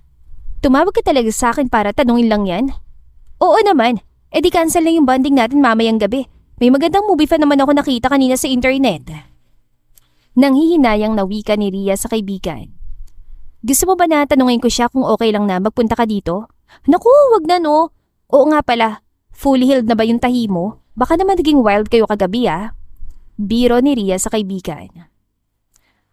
Tumawag ka talaga sa akin para tanungin lang yan? Oo naman, edi cancel na yung bonding natin mamayang gabi. May magandang movie fan naman ako nakita kanina sa internet. Nanghihinayang na wika ni Ria sa kaibigan. Gusto mo ba na tanungin ko siya kung okay lang na magpunta ka dito? Naku, wag na no. Oo nga pala, fully healed na ba yung tahi mo? Baka naman naging wild kayo kagabi Biro ni Ria sa kaibigan.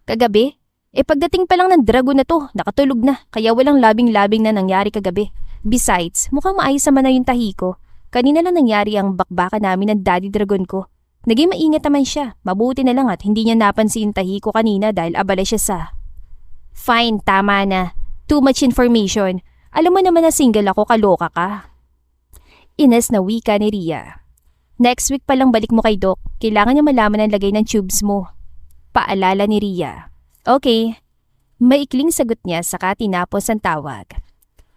Kagabi? Pagdating pa lang ng dragon na to, nakatulog na, kaya walang labing-labing na nangyari kagabi. Besides, mukhang maayos naman na yung tahi ko. Kanina lang nangyari ang bakbaka namin ng daddy dragon ko. Naging maingat naman siya, mabuti na lang at hindi niya napansin yung tahi ko kanina dahil abala siya sa... Fine, tama na. Too much information. Alam mo naman na single ako, kaloka ka. Ines na wika ni Ria. Next week pa lang balik mo kay Doc. Kailangan niya malaman ang lagay ng tubes mo. Paalala ni Ria. Okay. Maikling sagot niya saka tinapos ang tawag.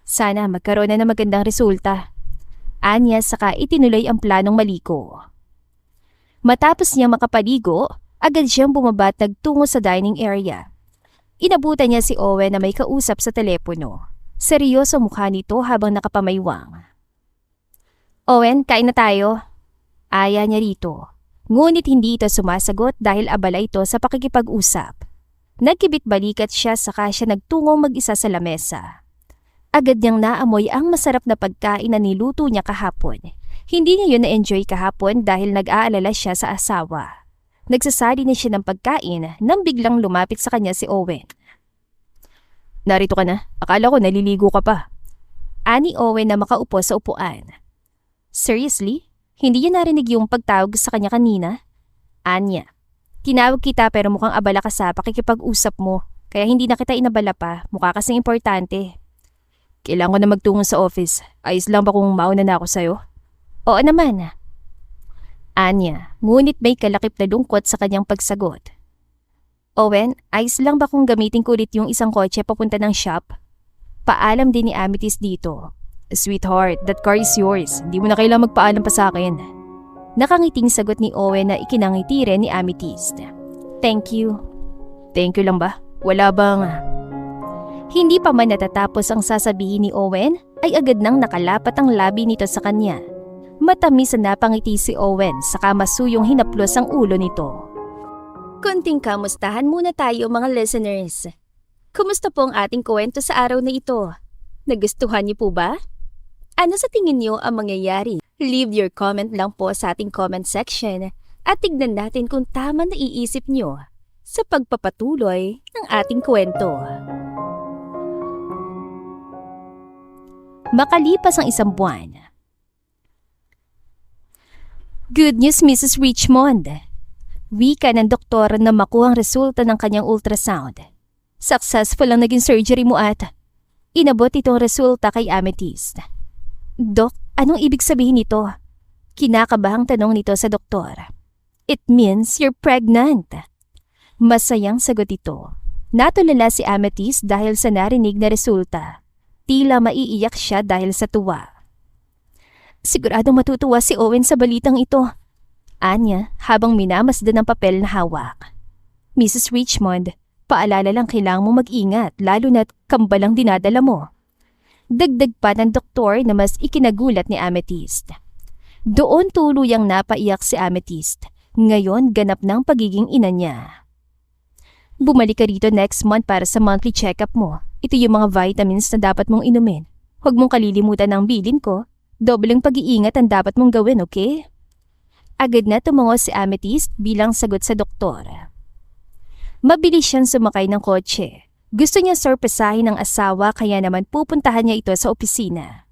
Sana magkaroon na ng magandang resulta. Anya saka itinuloy ang planong maliko. Matapos niya makapaligo, agad siyang bumaba at nagtungo sa dining area. Inabutan niya si Owen na may kausap sa telepono. Seryoso mukha nito habang nakapamaywang. Owen, kain na tayo. Aya niya rito. Ngunit hindi ito sumasagot dahil abala ito sa pakikipag-usap. Nagkibit-balikat siya saka siya nagtungong mag-isa sa lamesa. Agad niyang naamoy ang masarap na pagkain na niluto niya kahapon. Hindi niya yun na-enjoy kahapon dahil nag-aalala siya sa asawa. Nagsasali na siya ng pagkain nang biglang lumapit sa kanya si Owen. Narito ka na? Akala ko naliligo ka pa. Ani Owen na makaupo sa upuan. Seriously? Hindi niya narinig yung pagtawag sa kanya kanina? Anya. Tinawag kita pero mukhang abala ka sa pakikipag-usap mo. Kaya hindi na kita inabala pa. Mukha kasing importante. Kailangan ko na magtungo sa office. Ayos lang ba kung mauna na ako sa'yo? Oo naman. Anya, ngunit may kalakip na lungkot sa kanyang pagsagot. Owen, ayos lang ba kung gamitin ko ulit yung isang kotse papunta ng shop? Paalam din ni Amethyst dito. Sweetheart, that car is yours. Hindi mo na kailangang magpaalam pa sa akin. Nakangiting sagot ni Owen na ikinangiti rin ni Amethyst. Thank you. Thank you lang ba? Wala bang... Hindi pa man natatapos ang sasabihin ni Owen ay agad nang nakalapat ang labi nito sa kanya. Matamis na napangiti si Owen saka masuyong hinaplos ang ulo nito. Kunting kamustahan muna tayo mga listeners. Kumusta po ang ating kwento sa araw na ito? Nagustuhan niyo po ba? Ano sa tingin niyo ang mangyayari? Leave your comment lang po sa ating comment section at tignan natin kung tama na iisip niyo sa pagpapatuloy ng ating kwento. Makalipas ang isang buwan. Good news, Mrs. Richmond. Wika ng doktor na makuha ang resulta ng kanyang ultrasound. Successful ang naging surgery mo at inabot itong resulta kay Amethyst. Dok, anong ibig sabihin nito? Kinakabahang tanong nito sa doktor. It means you're pregnant. Masayang sagot ito. Natulala si Amethyst dahil sa narinig na resulta. Tila maiiyak siya dahil sa tuwa. Siguradong matutuwa si Owen sa balitang ito. Anya habang minamasdan ang papel na hawak. Mrs. Richmond, paalala lang kailangan mo mag-ingat lalo na't kambalang dinadala mo. Dagdag pa ng doktor na mas ikinagulat ni Amethyst. Doon tuluyang napaiyak si Amethyst. Ngayon ganap ng pagiging ina niya. Bumalik ka rito next month para sa monthly check-up mo. Ito yung mga vitamins na dapat mong inumin. Huwag mong kalilimutan ang bilin ko. Dobleng pag-iingat ang dapat mong gawin, okay? Agad na tumungo si Amethyst bilang sagot sa doktor. Mabilis siyang sumakay ng kotse. Gusto niya sorpresahin ang asawa kaya naman pupuntahan niya ito sa opisina.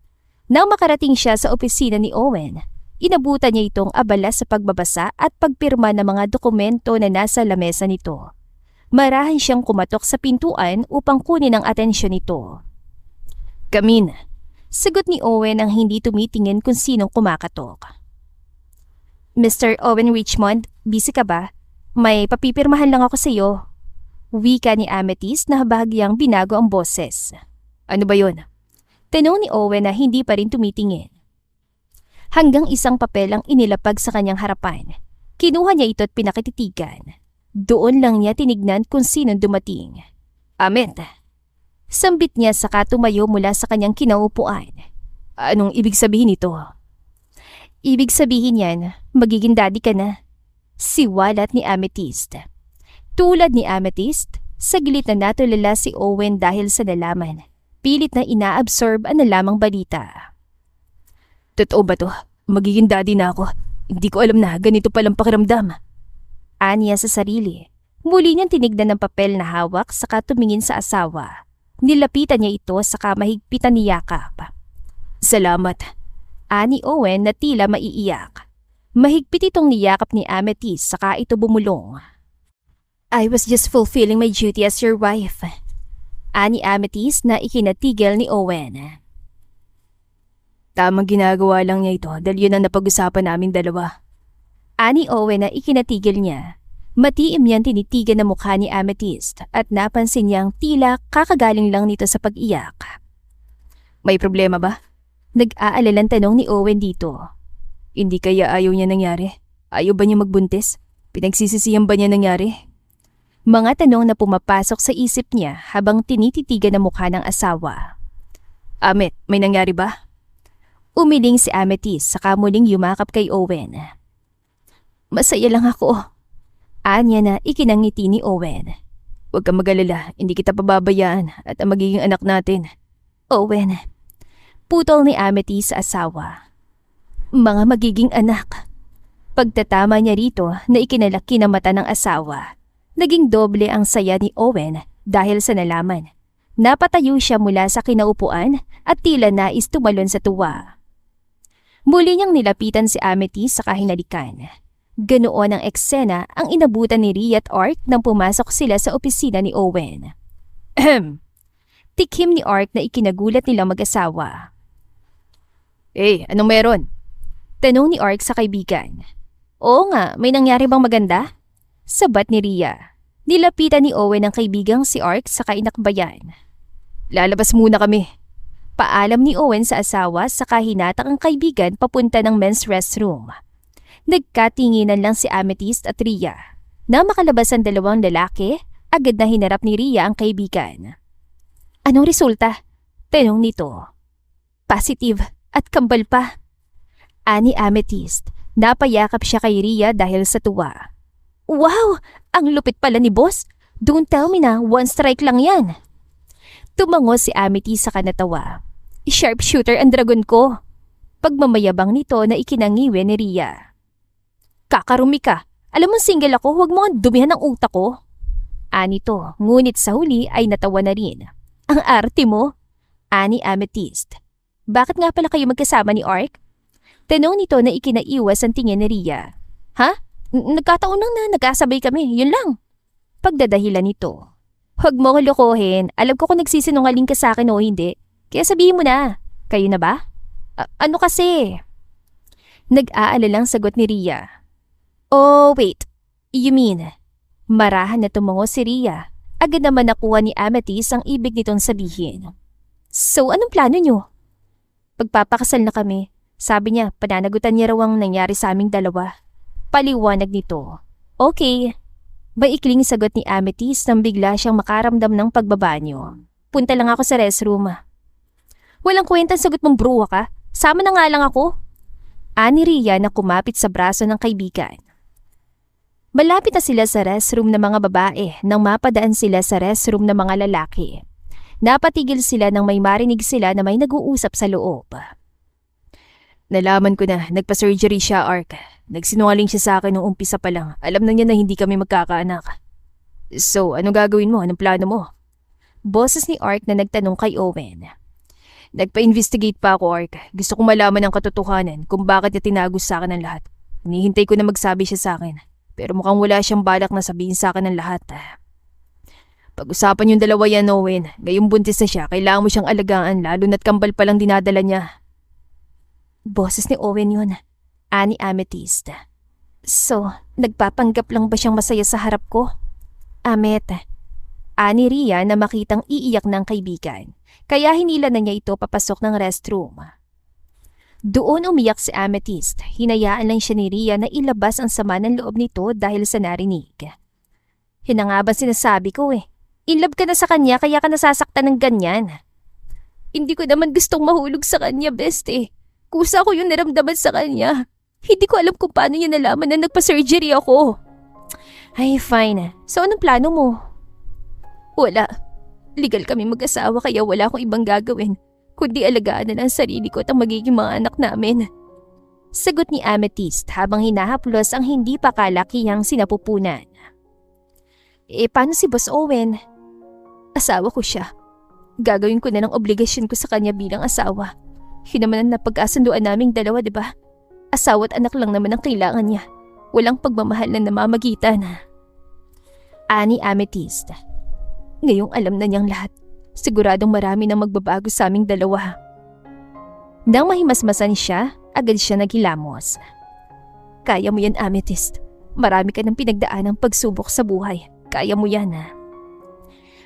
Nang makarating siya sa opisina ni Owen, inabutan niya itong abala sa pagbabasa at pagpirma ng mga dokumento na nasa lamesa nito. Marahan siyang kumatok sa pintuan upang kunin ang atensyon nito. Come in. Sagot ni Owen ang hindi tumitingin kung sinong kumakatok. Mr. Owen Richmond, busy ka ba? May papipirmahan lang ako sa iyo. Wika ni Amethyst na bahagyang binago ang boses. Ano ba yun? Tanong ni Owen na hindi pa rin tumitingin. Hanggang isang papel ang inilapag sa kanyang harapan. Kinuha niya ito at pinakititigan. Doon lang niya tinignan kung sinong dumating. Amet. Sambit niya saka tumayo mula sa kanyang kinaupuan. Anong ibig sabihin nito? Ibig sabihin yan, magiging daddy ka na. Siwalat ni Amethyst. Tulad ni Amethyst, saglit na natulala si Owen dahil sa nalaman. Pilit na inaabsorb ang nalamang balita. Totoo ba to? Magiging daddy na ako. Hindi ko alam na ganito palang pakiramdam. Aniya sa sarili. Muli niyang tinignan ng papel na hawak saka tumingin sa asawa. Nilapitan niya ito saka mahigpitan ni yakap. Salamat. Ani Owen na tila maiiyak. Mahigpit itong niyakap ni Amethyst saka ito bumulong. I was just fulfilling my duty as your wife. Ani Amethyst na ikinatigil ni Owen. Tamang ginagawa lang niya ito dahil yun ang napag-usapan naming dalawa. Ani Owen na ikinatigil niya. Matiim niyang tinitigan ang mukha ni Amethyst at napansin niyang tila kakagaling lang nito sa pag-iyak. May problema ba? Nag-aalalang tanong ni Owen dito. Hindi kaya ayaw niya nangyari? Ayaw ba niya magbuntis? Pinagsisisihan ba niya nangyari? Mga tanong na pumapasok sa isip niya habang tinititigan ang mukha ng asawa. Amet, may nangyari ba? Umiling si Amethyst saka muling yumakap kay Owen. Masaya lang ako. Anya na ikinangiti ni Owen. Huwag kang mag-alala, hindi kita pababayaan at ang magiging anak natin. Owen, putol ni Amethyst sa asawa. Mga magiging anak. Pagtatama niya rito na ikinalaki na mata ng asawa. Naging doble ang saya ni Owen dahil sa nalaman. Napatayo siya mula sa kinaupuan at tila nais tumalon sa tuwa. Muli niyang nilapitan si Amethyst sa kahinalikan. Ganoon ang eksena ang inabutan ni Rhea at Ark nang pumasok sila sa opisina ni Owen. Tikhim ni Ark na ikinagulat nilang mag-asawa. Hey, anong meron? Tanong ni Ark sa kaibigan. Oo nga, may nangyari bang maganda? Sabat ni Rhea. Nilapitan ni Owen ang kaibigang si Ark sa kainakbayan. Lalabas muna kami. Paalam ni Owen sa asawa saka hinatak ang kaibigan papunta ng men's restroom. Nagkatinginan lang si Amethyst at Rhea. Nang makalabas ang dalawang lalaki, agad na hinarap ni Rhea ang kaibigan. Anong resulta? Tanong nito. Positive at kambal pa. Ani Amethyst, napayakap siya kay Rhea dahil sa tuwa. Wow! Ang lupit pala ni boss. Don't tell me na 1 strike lang yan. Tumango si Amethyst sa kanatawa. Sharpshooter ang dragon ko. Pagmamayabang nito na ikinangiwi ni Rhea. Kakarumi ka. Alam mo single ako, huwag mo ang dumihan ng utak ko. Ani to, ngunit sa huli ay natawa na rin. Ang arte mo? Ani Amethyst. Bakit nga pala kayo magkasama ni Ark? Tanong nito na ikinaiwas ang tingin ni Rhea. Ha? Nagkataon lang na nagkasabay kami, yun lang. Pagdadahilan nito. Huwag mo ko lokohin, alam ko kung nagsisinungaling ka sa akin o hindi. Kaya sabihin mo na, kayo na ba? Ano kasi? Nag-aalalang sagot ni Rhea. Oh, wait. You mean? Marahan na tumango si Rhea. Agad naman nakuha ni Amethyst ang ibig nitong sabihin. So, anong plano nyo? Pagpapakasal na kami. Sabi niya, pananagutan niya raw ang nangyari sa aming dalawa. Paliwanag nito. Okay. Maikling sagot ni Amethyst nang bigla siyang makaramdam ng pagbabanyo. Punta lang ako sa restroom. Walang kwentang sagot mong bruha ka. Sama na nga lang ako. Ani Rhea na kumapit sa braso ng kaibigan. Malapit na sila sa restroom ng mga babae nang mapadaan sila sa restroom ng mga lalaki. Napatigil sila nang may marinig sila na may nag-uusap sa loob. Nalaman ko na, nagpa-surgery siya, Ark. Nagsinungaling siya sa akin nung umpisa pa lang. Alam na niya na hindi kami magkakaanak. So, anong gagawin mo? Anong plano mo? Boses ni Ark na nagtanong kay Owen. Nagpa-investigate pa ako, Ark. Gusto kong malaman ang katotohanan kung bakit niya tinagos sa akin ang lahat. Hinihintay ko na magsabi siya sa akin. Pero mukhang wala siyang balak na sabihin sa akin ang lahat. Pag-usapan yung dalawa yan, Owen. Ngayong buntis na siya, kailangan mo siyang alagaan lalo na't kambal palang dinadala niya. Boses ni Owen yun. Ani Amethyst. So, nagpapanggap lang ba siyang masaya sa harap ko? Amet. Ani Rhea na makitang iiyak ng kaibigan. Kaya hinila na niya ito papasok ng restroom. Doon umiyak si Amethyst. Hinayaan lang siya ni Rhea na ilabas ang sama ng loob nito dahil sa narinig. Yun nga ba sinasabi ko eh. In love ka na sa kanya kaya ka nasasaktan ng ganyan. Hindi ko naman gustong mahulog sa kanya, best eh. Kusa ko yung naramdaman sa kanya. Hindi ko alam kung paano niya nalaman na nagpa-surgery ako. Ay, fine. So, anong plano mo? Wala. Legal kami mag-asawa kaya wala akong ibang gagawin, kundi alagaan na lang sarili ko at ang magiging mga anak namin. Sagot ni Amethyst habang hinahaplos ang hindi pa kalakihang sinapupunan. Paano si Boss Owen? Asawa ko siya. Gagawin ko na ng obligasyon ko sa kanya bilang asawa. Yun naman ang napag-asunduan naming dalawa, di ba? Asawa at anak lang naman ang kailangan niya. Walang pagmamahal na namamagitan. Ani Amethyst. Ngayong alam na niyang lahat, siguradong marami nang magbabago sa aming dalawa. Nang mahimasmasan siya, agad siya naghilamos. Kaya mo yan, Amethyst. Marami ka ng pinagdaan ng pagsubok sa buhay. Kaya mo yan, ha?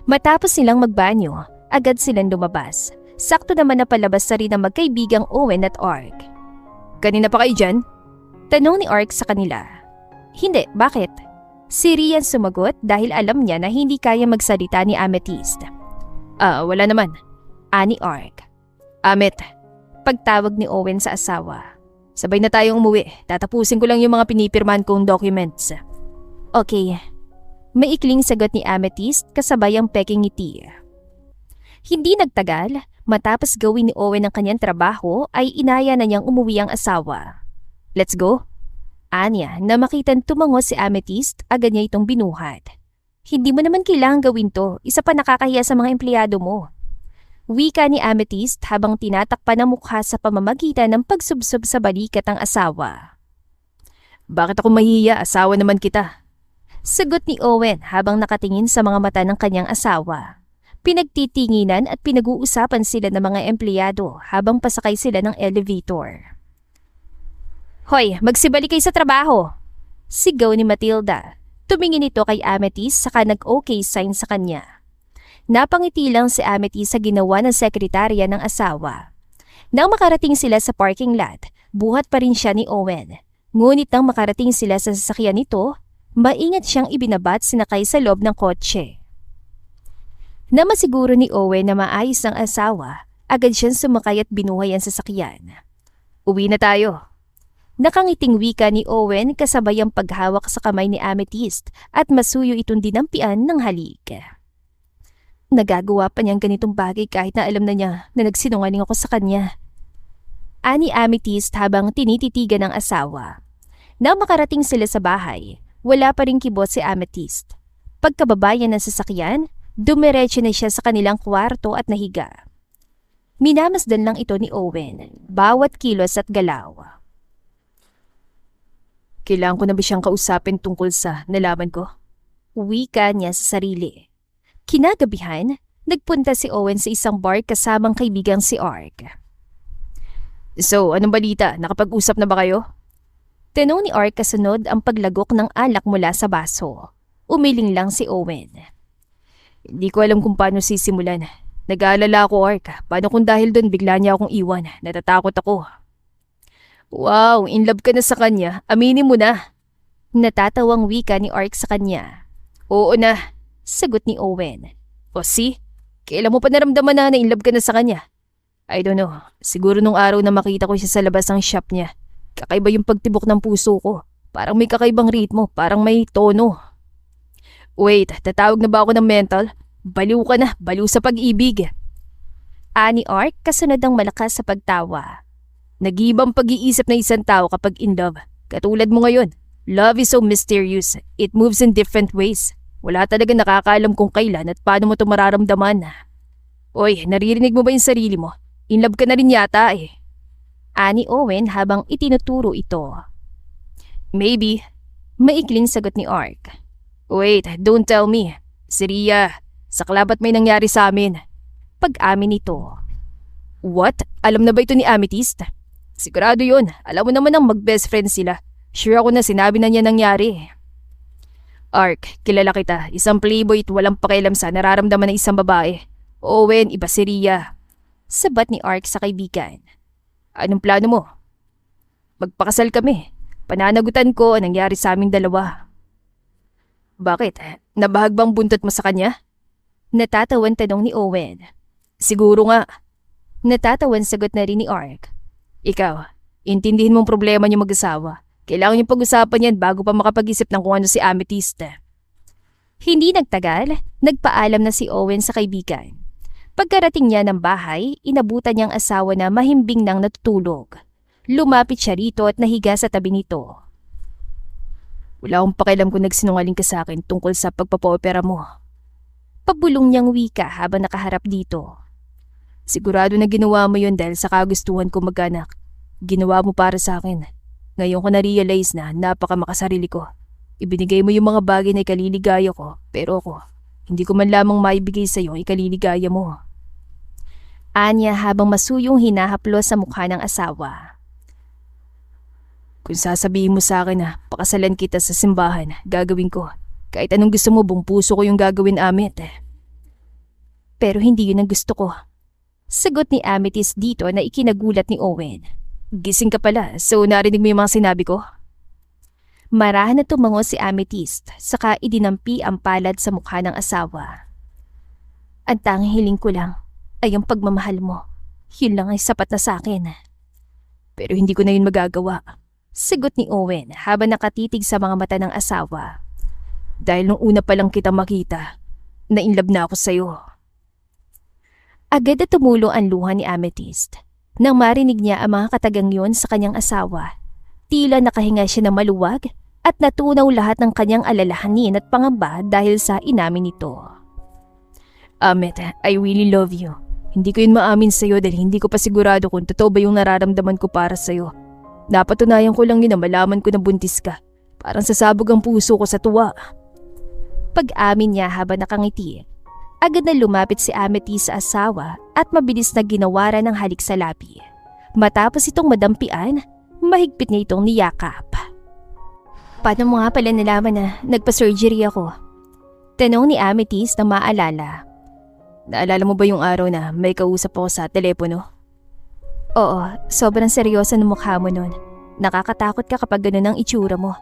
Matapos silang magbanyo, agad silang lumabas. Sakto naman na palabas na rin ang magkaibigang Owen at Ark. Kanina pa kayo dyan? Tanong ni Ark sa kanila. Hindi, bakit? Si Rhea sumagot dahil alam niya na hindi kaya magsalita ni Amethyst. Wala naman. Ani Ark. Amet. Pagtawag ni Owen sa asawa. Sabay na tayong umuwi. Tatapusin ko lang yung mga pinipirman kong documents. Okay. Maikling sagot ni Amethyst kasabay ang peking ngiti. Hindi nagtagal, matapos gawin ni Owen ang kanyang trabaho ay inaya na niyang umuwi ang asawa. Let's go. Anya, na makitang tumango si Amethyst, agad niya itong binuhat. Hindi mo naman kailangang gawin to, isa pa nakakahiya sa mga empleyado mo. Wika ni Amethyst habang tinatakpan ang mukha sa pamamagitan ng pagsubsob sa balikat ng asawa. Bakit ako mahihiya? Asawa naman kita. Sagot ni Owen habang nakatingin sa mga mata ng kanyang asawa. Pinagtitinginan at pinag-uusapan sila ng mga empleyado habang pasakay sila ng elevator. Hoy, magsibalik kayo sa trabaho! Sigaw ni Matilda. Tumingin ito kay Amethyst saka nag-okay sign sa kanya. Napangiti lang si Amethyst sa ginawa ng sekretarya ng asawa. Nang makarating sila sa parking lot, buhat pa rin siya ni Owen. Ngunit nang makarating sila sa sasakyan nito, maingat siyang ibinabat sinakay sa loob ng kotse. Na masiguro ni Owen na maayos ng asawa, agad siyang sumakay at binuhay ang sasakyan. Uwi na tayo. Nakangiting wika ni Owen kasabay ang paghawak sa kamay ni Amethyst at masuyo itong dinampian ng halik. Nagagawa pa niyang ganitong bagay kahit na alam na niya na nagsinungaling ako sa kanya. Ani Amethyst habang tinititigan ng asawa. Nang makarating sila sa bahay, wala pa ring kibot si Amethyst. Pagkababayan ng sasakyan, dumiretso na siya sa kanilang kwarto at nahiga. Minamasdan lang ito ni Owen, bawat kilos at galaw. Kailangan ko na ba siyang kausapin tungkol sa nalaman ko? Wika niya sa sarili. Kinagabihan, nagpunta si Owen sa isang bar kasamang kaibigang si Ark. So, anong balita? Nakapag-usap na ba kayo? Tanong ni Ark kasunod ang paglagok ng alak mula sa baso. Umiling lang si Owen. Hindi ko alam kung paano sisimulan. Nag-aalala ako, Ark. Paano kung dahil doon bigla niya akong iwan? Natatakot ako. Wow, in love ka na sa kanya. Aminin mo na. Natatawang wika ni Ark sa kanya. Oo na. Sagot ni Owen. O see? Kailan mo pa naramdaman na in love ka na sa kanya? I don't know. Siguro nung araw na makita ko siya sa labas ng shop niya. Kakaiba yung pagtibok ng puso ko. Parang may kakaibang ritmo. Parang may tono. Wait, tatawag na ba ako ng mental? Baliw ka na. Baliw sa pag-ibig. Ani Ark kasunod ang malakas sa pagtawa. Nag-iibang pag-iisip ng isang tao kapag in love. Katulad mo ngayon. Love is so mysterious. It moves in different ways. Wala talaga nakakaalam kung kailan at paano mo ito mararamdaman. Oy, naririnig mo ba yung sarili mo? In love ka na rin yata eh. Ani Owen habang itinuturo ito. Maybe. Maikling sagot ni Ark. Wait, don't tell me. Si Ria, sakla ba't may nangyari sa amin? Pag-amin nito. What? Alam na ba ito ni Amethyst? Sigurado yun. Alam mo naman ang mag-best friend sila. Sure ako na sinabi na niya nangyari. Ark, kilala kita. Isang playboy at walang pakialam sa nararamdaman ng isang babae. Owen, iba si Ria. Sabat ni Ark sa kaibigan. Anong plano mo? Magpakasal kami. Pananagutan ko ang nangyari sa aming dalawa. Bakit? Nabahag bang buntot mo sa kanya? Natatawan tanong ni Owen. Siguro nga. Natatawan sagot na rin ni Ark. Ikaw, intindihin mong problema niyo mag-asawa. Kailangan yung pag-usapan yan bago pa makapag-isip ng kung ano si Amethyst. Hindi nagtagal, nagpaalam na si Owen sa kaibigan. Pagkarating niya ng bahay, inabutan niyang asawa na mahimbing nang natutulog. Lumapit siya rito at nahiga sa tabi nito. Wala akong pakialam kung nagsinungaling ka sa akin tungkol sa pagpapa-opera mo. Pabulong niyang wika habang nakaharap dito. Sigurado na ginawa mo yun dahil sa kagustuhan ko mag-anak. Ginawa mo para sa akin. Ngayon ko na-realize na napaka-makasarili ko. Ibinigay mo yung mga bagay na ikaliligaya ko, pero ako, hindi ko man lamang maibigay sa iyo ikaliligaya mo. Anya habang masuyong hinahaplos sa mukha ng asawa. Kung sasabihin mo sa akin na pakasalan kita sa simbahan, gagawin ko. Kahit anong gusto mo, buong puso ko yung gagawin, Amit. Pero hindi yun ang gusto ko. Sagot ni Amethyst dito na ikinagulat ni Owen. Gising ka pala, so narinig mo yung mga sinabi ko? Marahan na tumango si Amethyst, saka idinampi ang palad sa mukha ng asawa. Ang tanging hiling ko lang ay ang pagmamahal mo. Yun lang ay sapat na sa akin. Pero hindi ko na yun magagawa. Sagot ni Owen habang nakatitig sa mga mata ng asawa. Dahil nung una pa lang kita makita, na-inlove na ako sa'yo. Agad na tumulo ang luha ni Amethyst. Nang marinig niya ang mga katagang yun sa kanyang asawa, tila nakahinga siya ng maluwag at natunaw lahat ng kanyang alalahanin at pangamba dahil sa inamin nito. Amit, I really love you. Hindi ko yun maamin sa'yo dahil hindi ko pa sigurado kung totoo ba yung nararamdaman ko para sa'yo. Napatunayan ko lang yun na malaman ko na buntis ka. Parang sasabog ang puso ko sa tuwa. Pag-amin niya habang nakangiti, agad na lumapit si Amethyst sa asawa at mabilis na ginawaran ng halik sa labi. Matapos itong madampian, mahigpit niya itong niyakap. Paano mo nga pala nalaman na nagpa-surgery ako? Tanong ni Amethyst na maalala. Naalala mo ba yung araw na may kausap ako sa telepono? Oo, sobrang seryoso ng mukha mo nun. Nakakatakot ka kapag ganun ang itsura mo.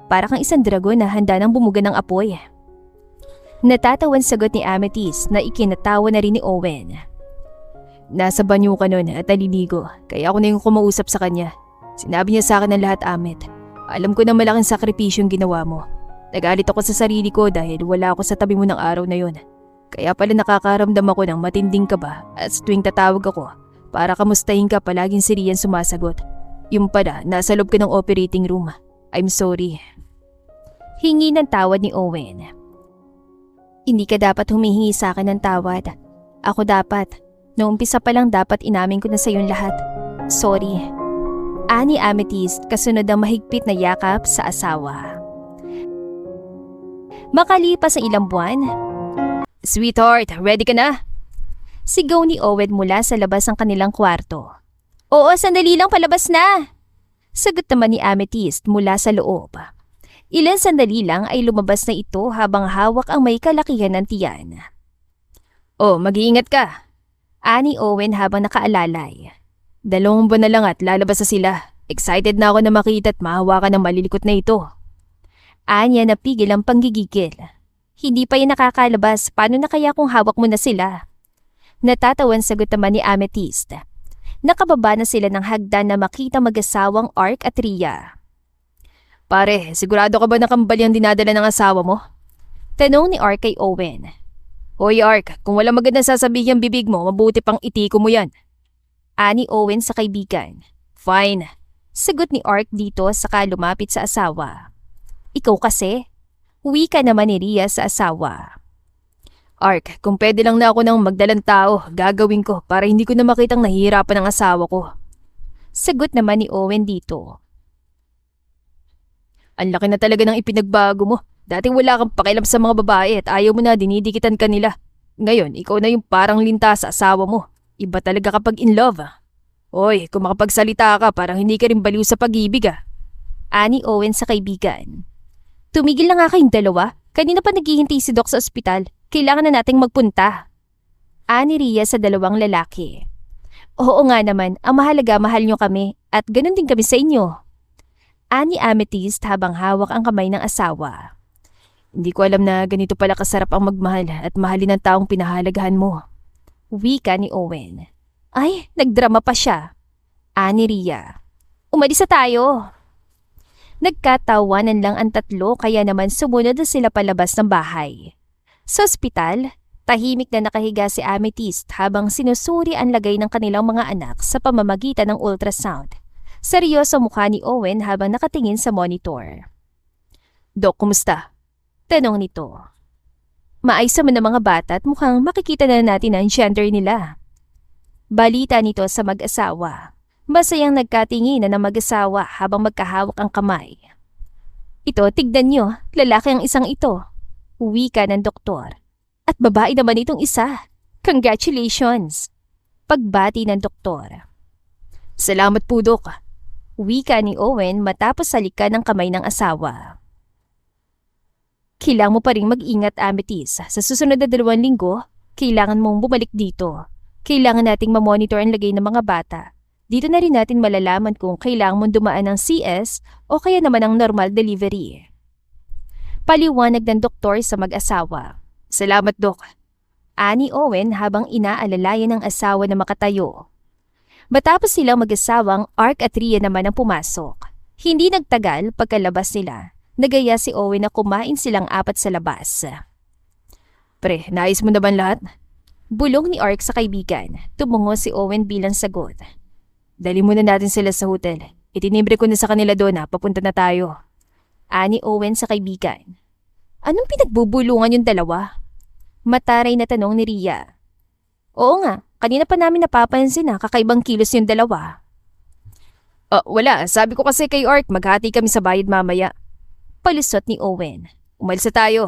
Para kang isang dragon na handa ng bumuga ng apoy. Natatawan sagot ni Amethyst na ikinatawa na rin ni Owen. Nasa banyo ka nun at naliligo, kaya ako na yung kumausap sa kanya. Sinabi niya sa akin ng lahat, Amet. Alam ko na malaking sakripisyong ginawa mo. Nagalit ako sa sarili ko dahil wala ako sa tabi mo ng araw na yun. Kaya pala nakakaramdam ako ng matinding kaba at tuwing tatawag ako para kamustahin ka palaging si Rian sumasagot. Yung pala, nasa loob ka ng operating room. I'm sorry. Hingi ng tawad ni Owen. Hindi ka dapat humihingi sa akin ng tawad. Ako dapat. Noong umpisa pa lang dapat inamin ko na sa iyong lahat. Sorry. Ani Amethyst kasunod ang mahigpit na yakap sa asawa. Makalipas ang ilang buwan, Sweetheart, ready ka na? sigaw ni Owen mula sa labas ng kanilang kwarto. Oo, sandali lang, palabas na! Sagot naman ni Amethyst mula sa loob. Ilan sandali lang ay lumabas na ito habang hawak ang may kalakihan ng tiyan. Oh, mag-iingat ka. Ani Owen habang nakaalalay. 2 buwan na lang at lalabas na sila. Excited na ako na makita at mahawakan ng malilikot na ito. Anya napigil ang panggigigil. Hindi pa yan nakakalabas, paano na kaya kung hawak mo na sila? Natatawan sagot naman ni Amethyst. Nakababa na sila ng hagdan na makita mag-asawang Ark at Rhea. Pare, sigurado ka ba na kambal yung dinadala ng asawa mo? Tanong ni Ark kay Owen. Hoy Ark, kung wala magandang sasabihin ang bibig mo, mabuti pang itiko mo yan. Ani Owen sa kaibigan. Fine. Sagot ni Ark dito saka lumapit sa asawa. Ikaw kasi? Wika naman ni Rhea sa asawa. Ark, kung pwede lang na ako ng magdalang tao, gagawin ko para hindi ko na makitang nahihirapan ng asawa ko. Sagot naman ni Owen dito. Ang laki na talaga ng ipinagbago mo. Dati wala kang pakialam sa mga babae at ayaw mo na dinidikitan ka nila. Ngayon, ikaw na yung parang linta sa asawa mo. Iba talaga kapag in love. Hoy, kung makapagsalita ka, parang hindi ka rin baliw sa pag-ibig Ani Owen sa kaibigan. Tumigil na nga kayong dalawa. Kanina pa naghihintay si Doc sa ospital. Kailangan na nating magpunta. Ani Rhea sa dalawang lalaki. Oo nga naman, ang mahalaga mahal nyo kami at ganun din kami sa inyo. Ani Amethyst habang hawak ang kamay ng asawa. Hindi ko alam na ganito pala kasarap ang magmahal at mahalin ang taong pinahalagahan mo. Wika ni Owen. Ay, nagdrama pa siya. Ani Rhea. Umalis na tayo. Nagkatawanan lang ang tatlo kaya naman sumunod na sila palabas ng bahay. Sa ospital, tahimik na nakahiga si Amethyst habang sinusuri ang lagay ng kanilang mga anak sa pamamagitan ng ultrasound. Seryoso mukha ni Owen habang nakatingin sa monitor. Dok, kumusta? Tanong nito. Maayos naman ng mga bata at mukhang makikita na natin ang gender nila. Balita nito sa mag-asawa. Masayang nagkatinginan ng mag-asawa habang magkahawak ang kamay. Ito, tignan nyo, lalaki ang isang ito. Wika ng doktor. At babae naman itong isa. Congratulations! Pagbati ng doktor. Salamat po, Dok. Wika ni Owen matapos salikan ng kamay ng asawa. Kailangan mo pa rin mag-ingat, Amethyst. Sa susunod na 2 linggo, kailangan mong bumalik dito. Kailangan nating mamonitor ang lagay ng mga bata. Dito na rin natin malalaman kung kailangan mong dumaan ng CS o kaya naman ang normal delivery. Paliwanag ng doktor sa mag-asawa. Salamat, Dok. Ani Owen habang inaalalayan ng asawa na makatayo. Matapos silang mag-asawang, Ark at Rhea naman ang pumasok. Hindi nagtagal pagkalabas nila. Nagaya si Owen na kumain silang 4 sa labas. Pre, nais mo na ba lahat? Bulong ni Ark sa kaibigan. Tumungo si Owen bilang sagot. Dali muna natin sila sa hotel. Itinibre ko na sa kanila doon papunta na tayo. Ani Owen sa kaibigan. Anong pinagbubulungan yung dalawa? Mataray na tanong ni Rhea. Oo nga, kanina pa namin napapansin kakaibang kilos yung dalawa. Wala. Sabi ko kasi kay Ark, maghati kami sa bayad mamaya. Palusot ni Owen. Umalis na tayo.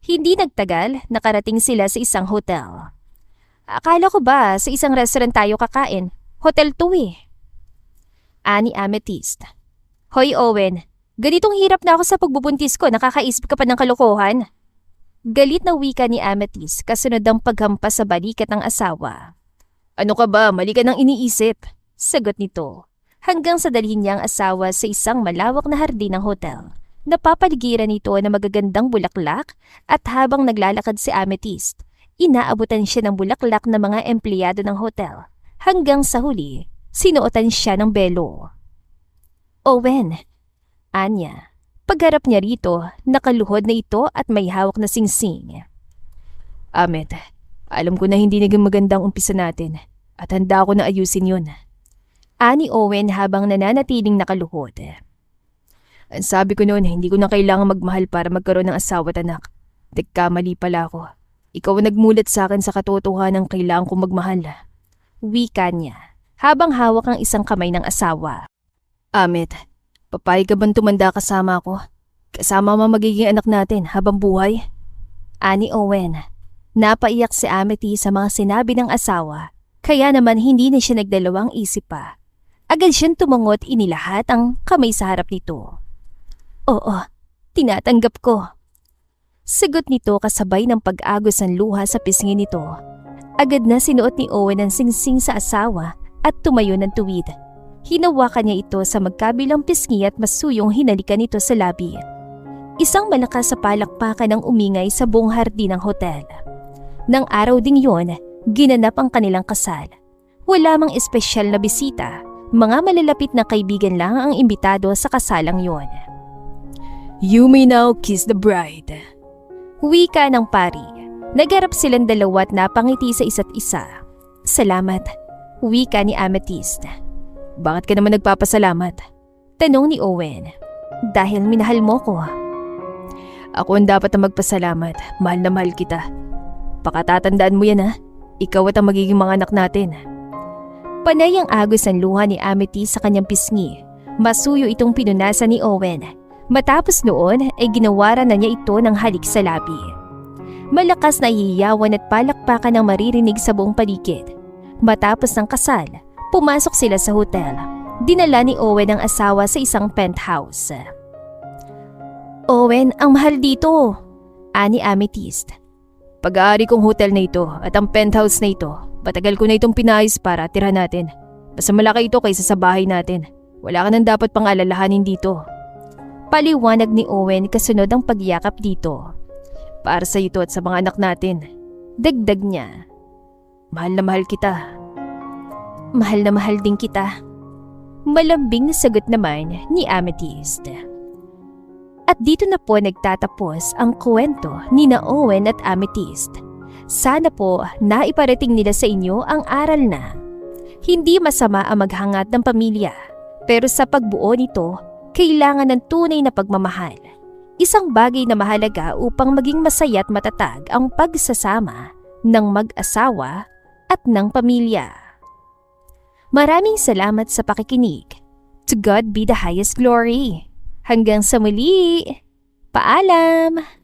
Hindi nagtagal, nakarating sila sa isang hotel. Akala ko ba sa isang restaurant tayo kakain? Hotel 2 Ani Amethyst. Hoy Owen, ganitong hirap na ako sa pagbubuntis ko, nakakaisip ka pa ng kalokohan. Galit na wika ni Amethyst kasunod ang paghampas sa balikat ng asawa. Ano ka ba? Mali ka nang iniisip. Sagot nito. Hanggang sa dalhin niya ang asawa sa isang malawak na hardin ng hotel. Napapaligiran nito ng magagandang bulaklak at habang naglalakad si Amethyst, inaabutan siya ng bulaklak ng mga empleyado ng hotel. Hanggang sa huli, sinuotan siya ng belo. Owen, Anya. Pagharap niya rito, nakaluhod na ito at may hawak na singsing. Amet, alam ko na hindi naging magandang umpisa natin at handa ako na ayusin yun. Ani Owen habang nananatiling nakaluhod. Ang sabi ko noon, hindi ko na kailangan magmahal para magkaroon ng asawa at anak. Nagkamali pala ako. Ikaw ang nagmulat sa akin sa katotohanan ng kailangan kong magmahal. Wika niya, habang hawak ang isang kamay ng asawa. Amet, papayag ka bang tumanda kasama ako? Kasama mo magiging anak natin habang buhay? Ani Owen, napaiyak si Amethyst sa mga sinabi ng asawa, kaya naman hindi na siya nagdalawang isip pa. Agad siyang tumangot inilahat ang kamay sa harap nito. Oo, tinatanggap ko. Sagot nito kasabay ng pag-agos ng luha sa pisngi nito. Agad na sinuot ni Owen ang singsing sa asawa at tumayo ng tuwid. Hinawakan niya ito sa magkabilang pisngi at masuyong hinalikan nito sa labi. Isang malakas sa palakpakan ang umingay sa buong hardin ng hotel. Nang araw ding yon, ginanap ang kanilang kasal. Wala mang espesyal na bisita, mga malalapit na kaibigan lang ang imbitado sa kasalang yon. You may now kiss the bride. Wika ng pari. Nagharap silang dalawa at napangiti sa isa't isa. Salamat, wika ni Amethyst. Bakit ka naman nagpapasalamat? Tanong ni Owen. Dahil minahal mo ko. Ako ang dapat na magpasalamat. Mahal na mahal kita. Pakatatandaan mo yan ha. Ikaw at ang magiging mga anak natin. Panay ang agos ng luha ni Amethyst sa kanyang pisngi. Masuyo itong pinunasan ni Owen. Matapos noon ay ginawaran na niya ito ng halik sa labi. Malakas na ihiyawan at palakpakan ang maririnig sa buong paligid. Matapos ng kasal, pumasok sila sa hotel. Dinala ni Owen ang asawa sa isang penthouse. Owen, ang mahal dito, ani Amethyst. Pag-aari kong hotel na ito at ang penthouse na ito, matagal ko na itong pinayos para tira natin. Basta malaki ito kaysa sa bahay natin. Wala ka nang dapat pang alalahanin dito. Paliwanag ni Owen kasunod ang pagyakap dito. Para sa ito at sa mga anak natin. Dagdag niya. Mahal na mahal kita. Mahal na mahal din kita. Malambing na sagot naman ni Amethyst. At dito na po nagtatapos ang kwento ni na Owen at Amethyst. Sana po naiparating nila sa inyo ang aral na hindi masama ang maghangat ng pamilya, pero sa pagbuo nito, kailangan ng tunay na pagmamahal. Isang bagay na mahalaga upang maging masaya at matatag ang pagsasama ng mag-asawa at ng pamilya. Maraming salamat sa pakikinig. To God be the highest glory. Hanggang sa muli. Paalam!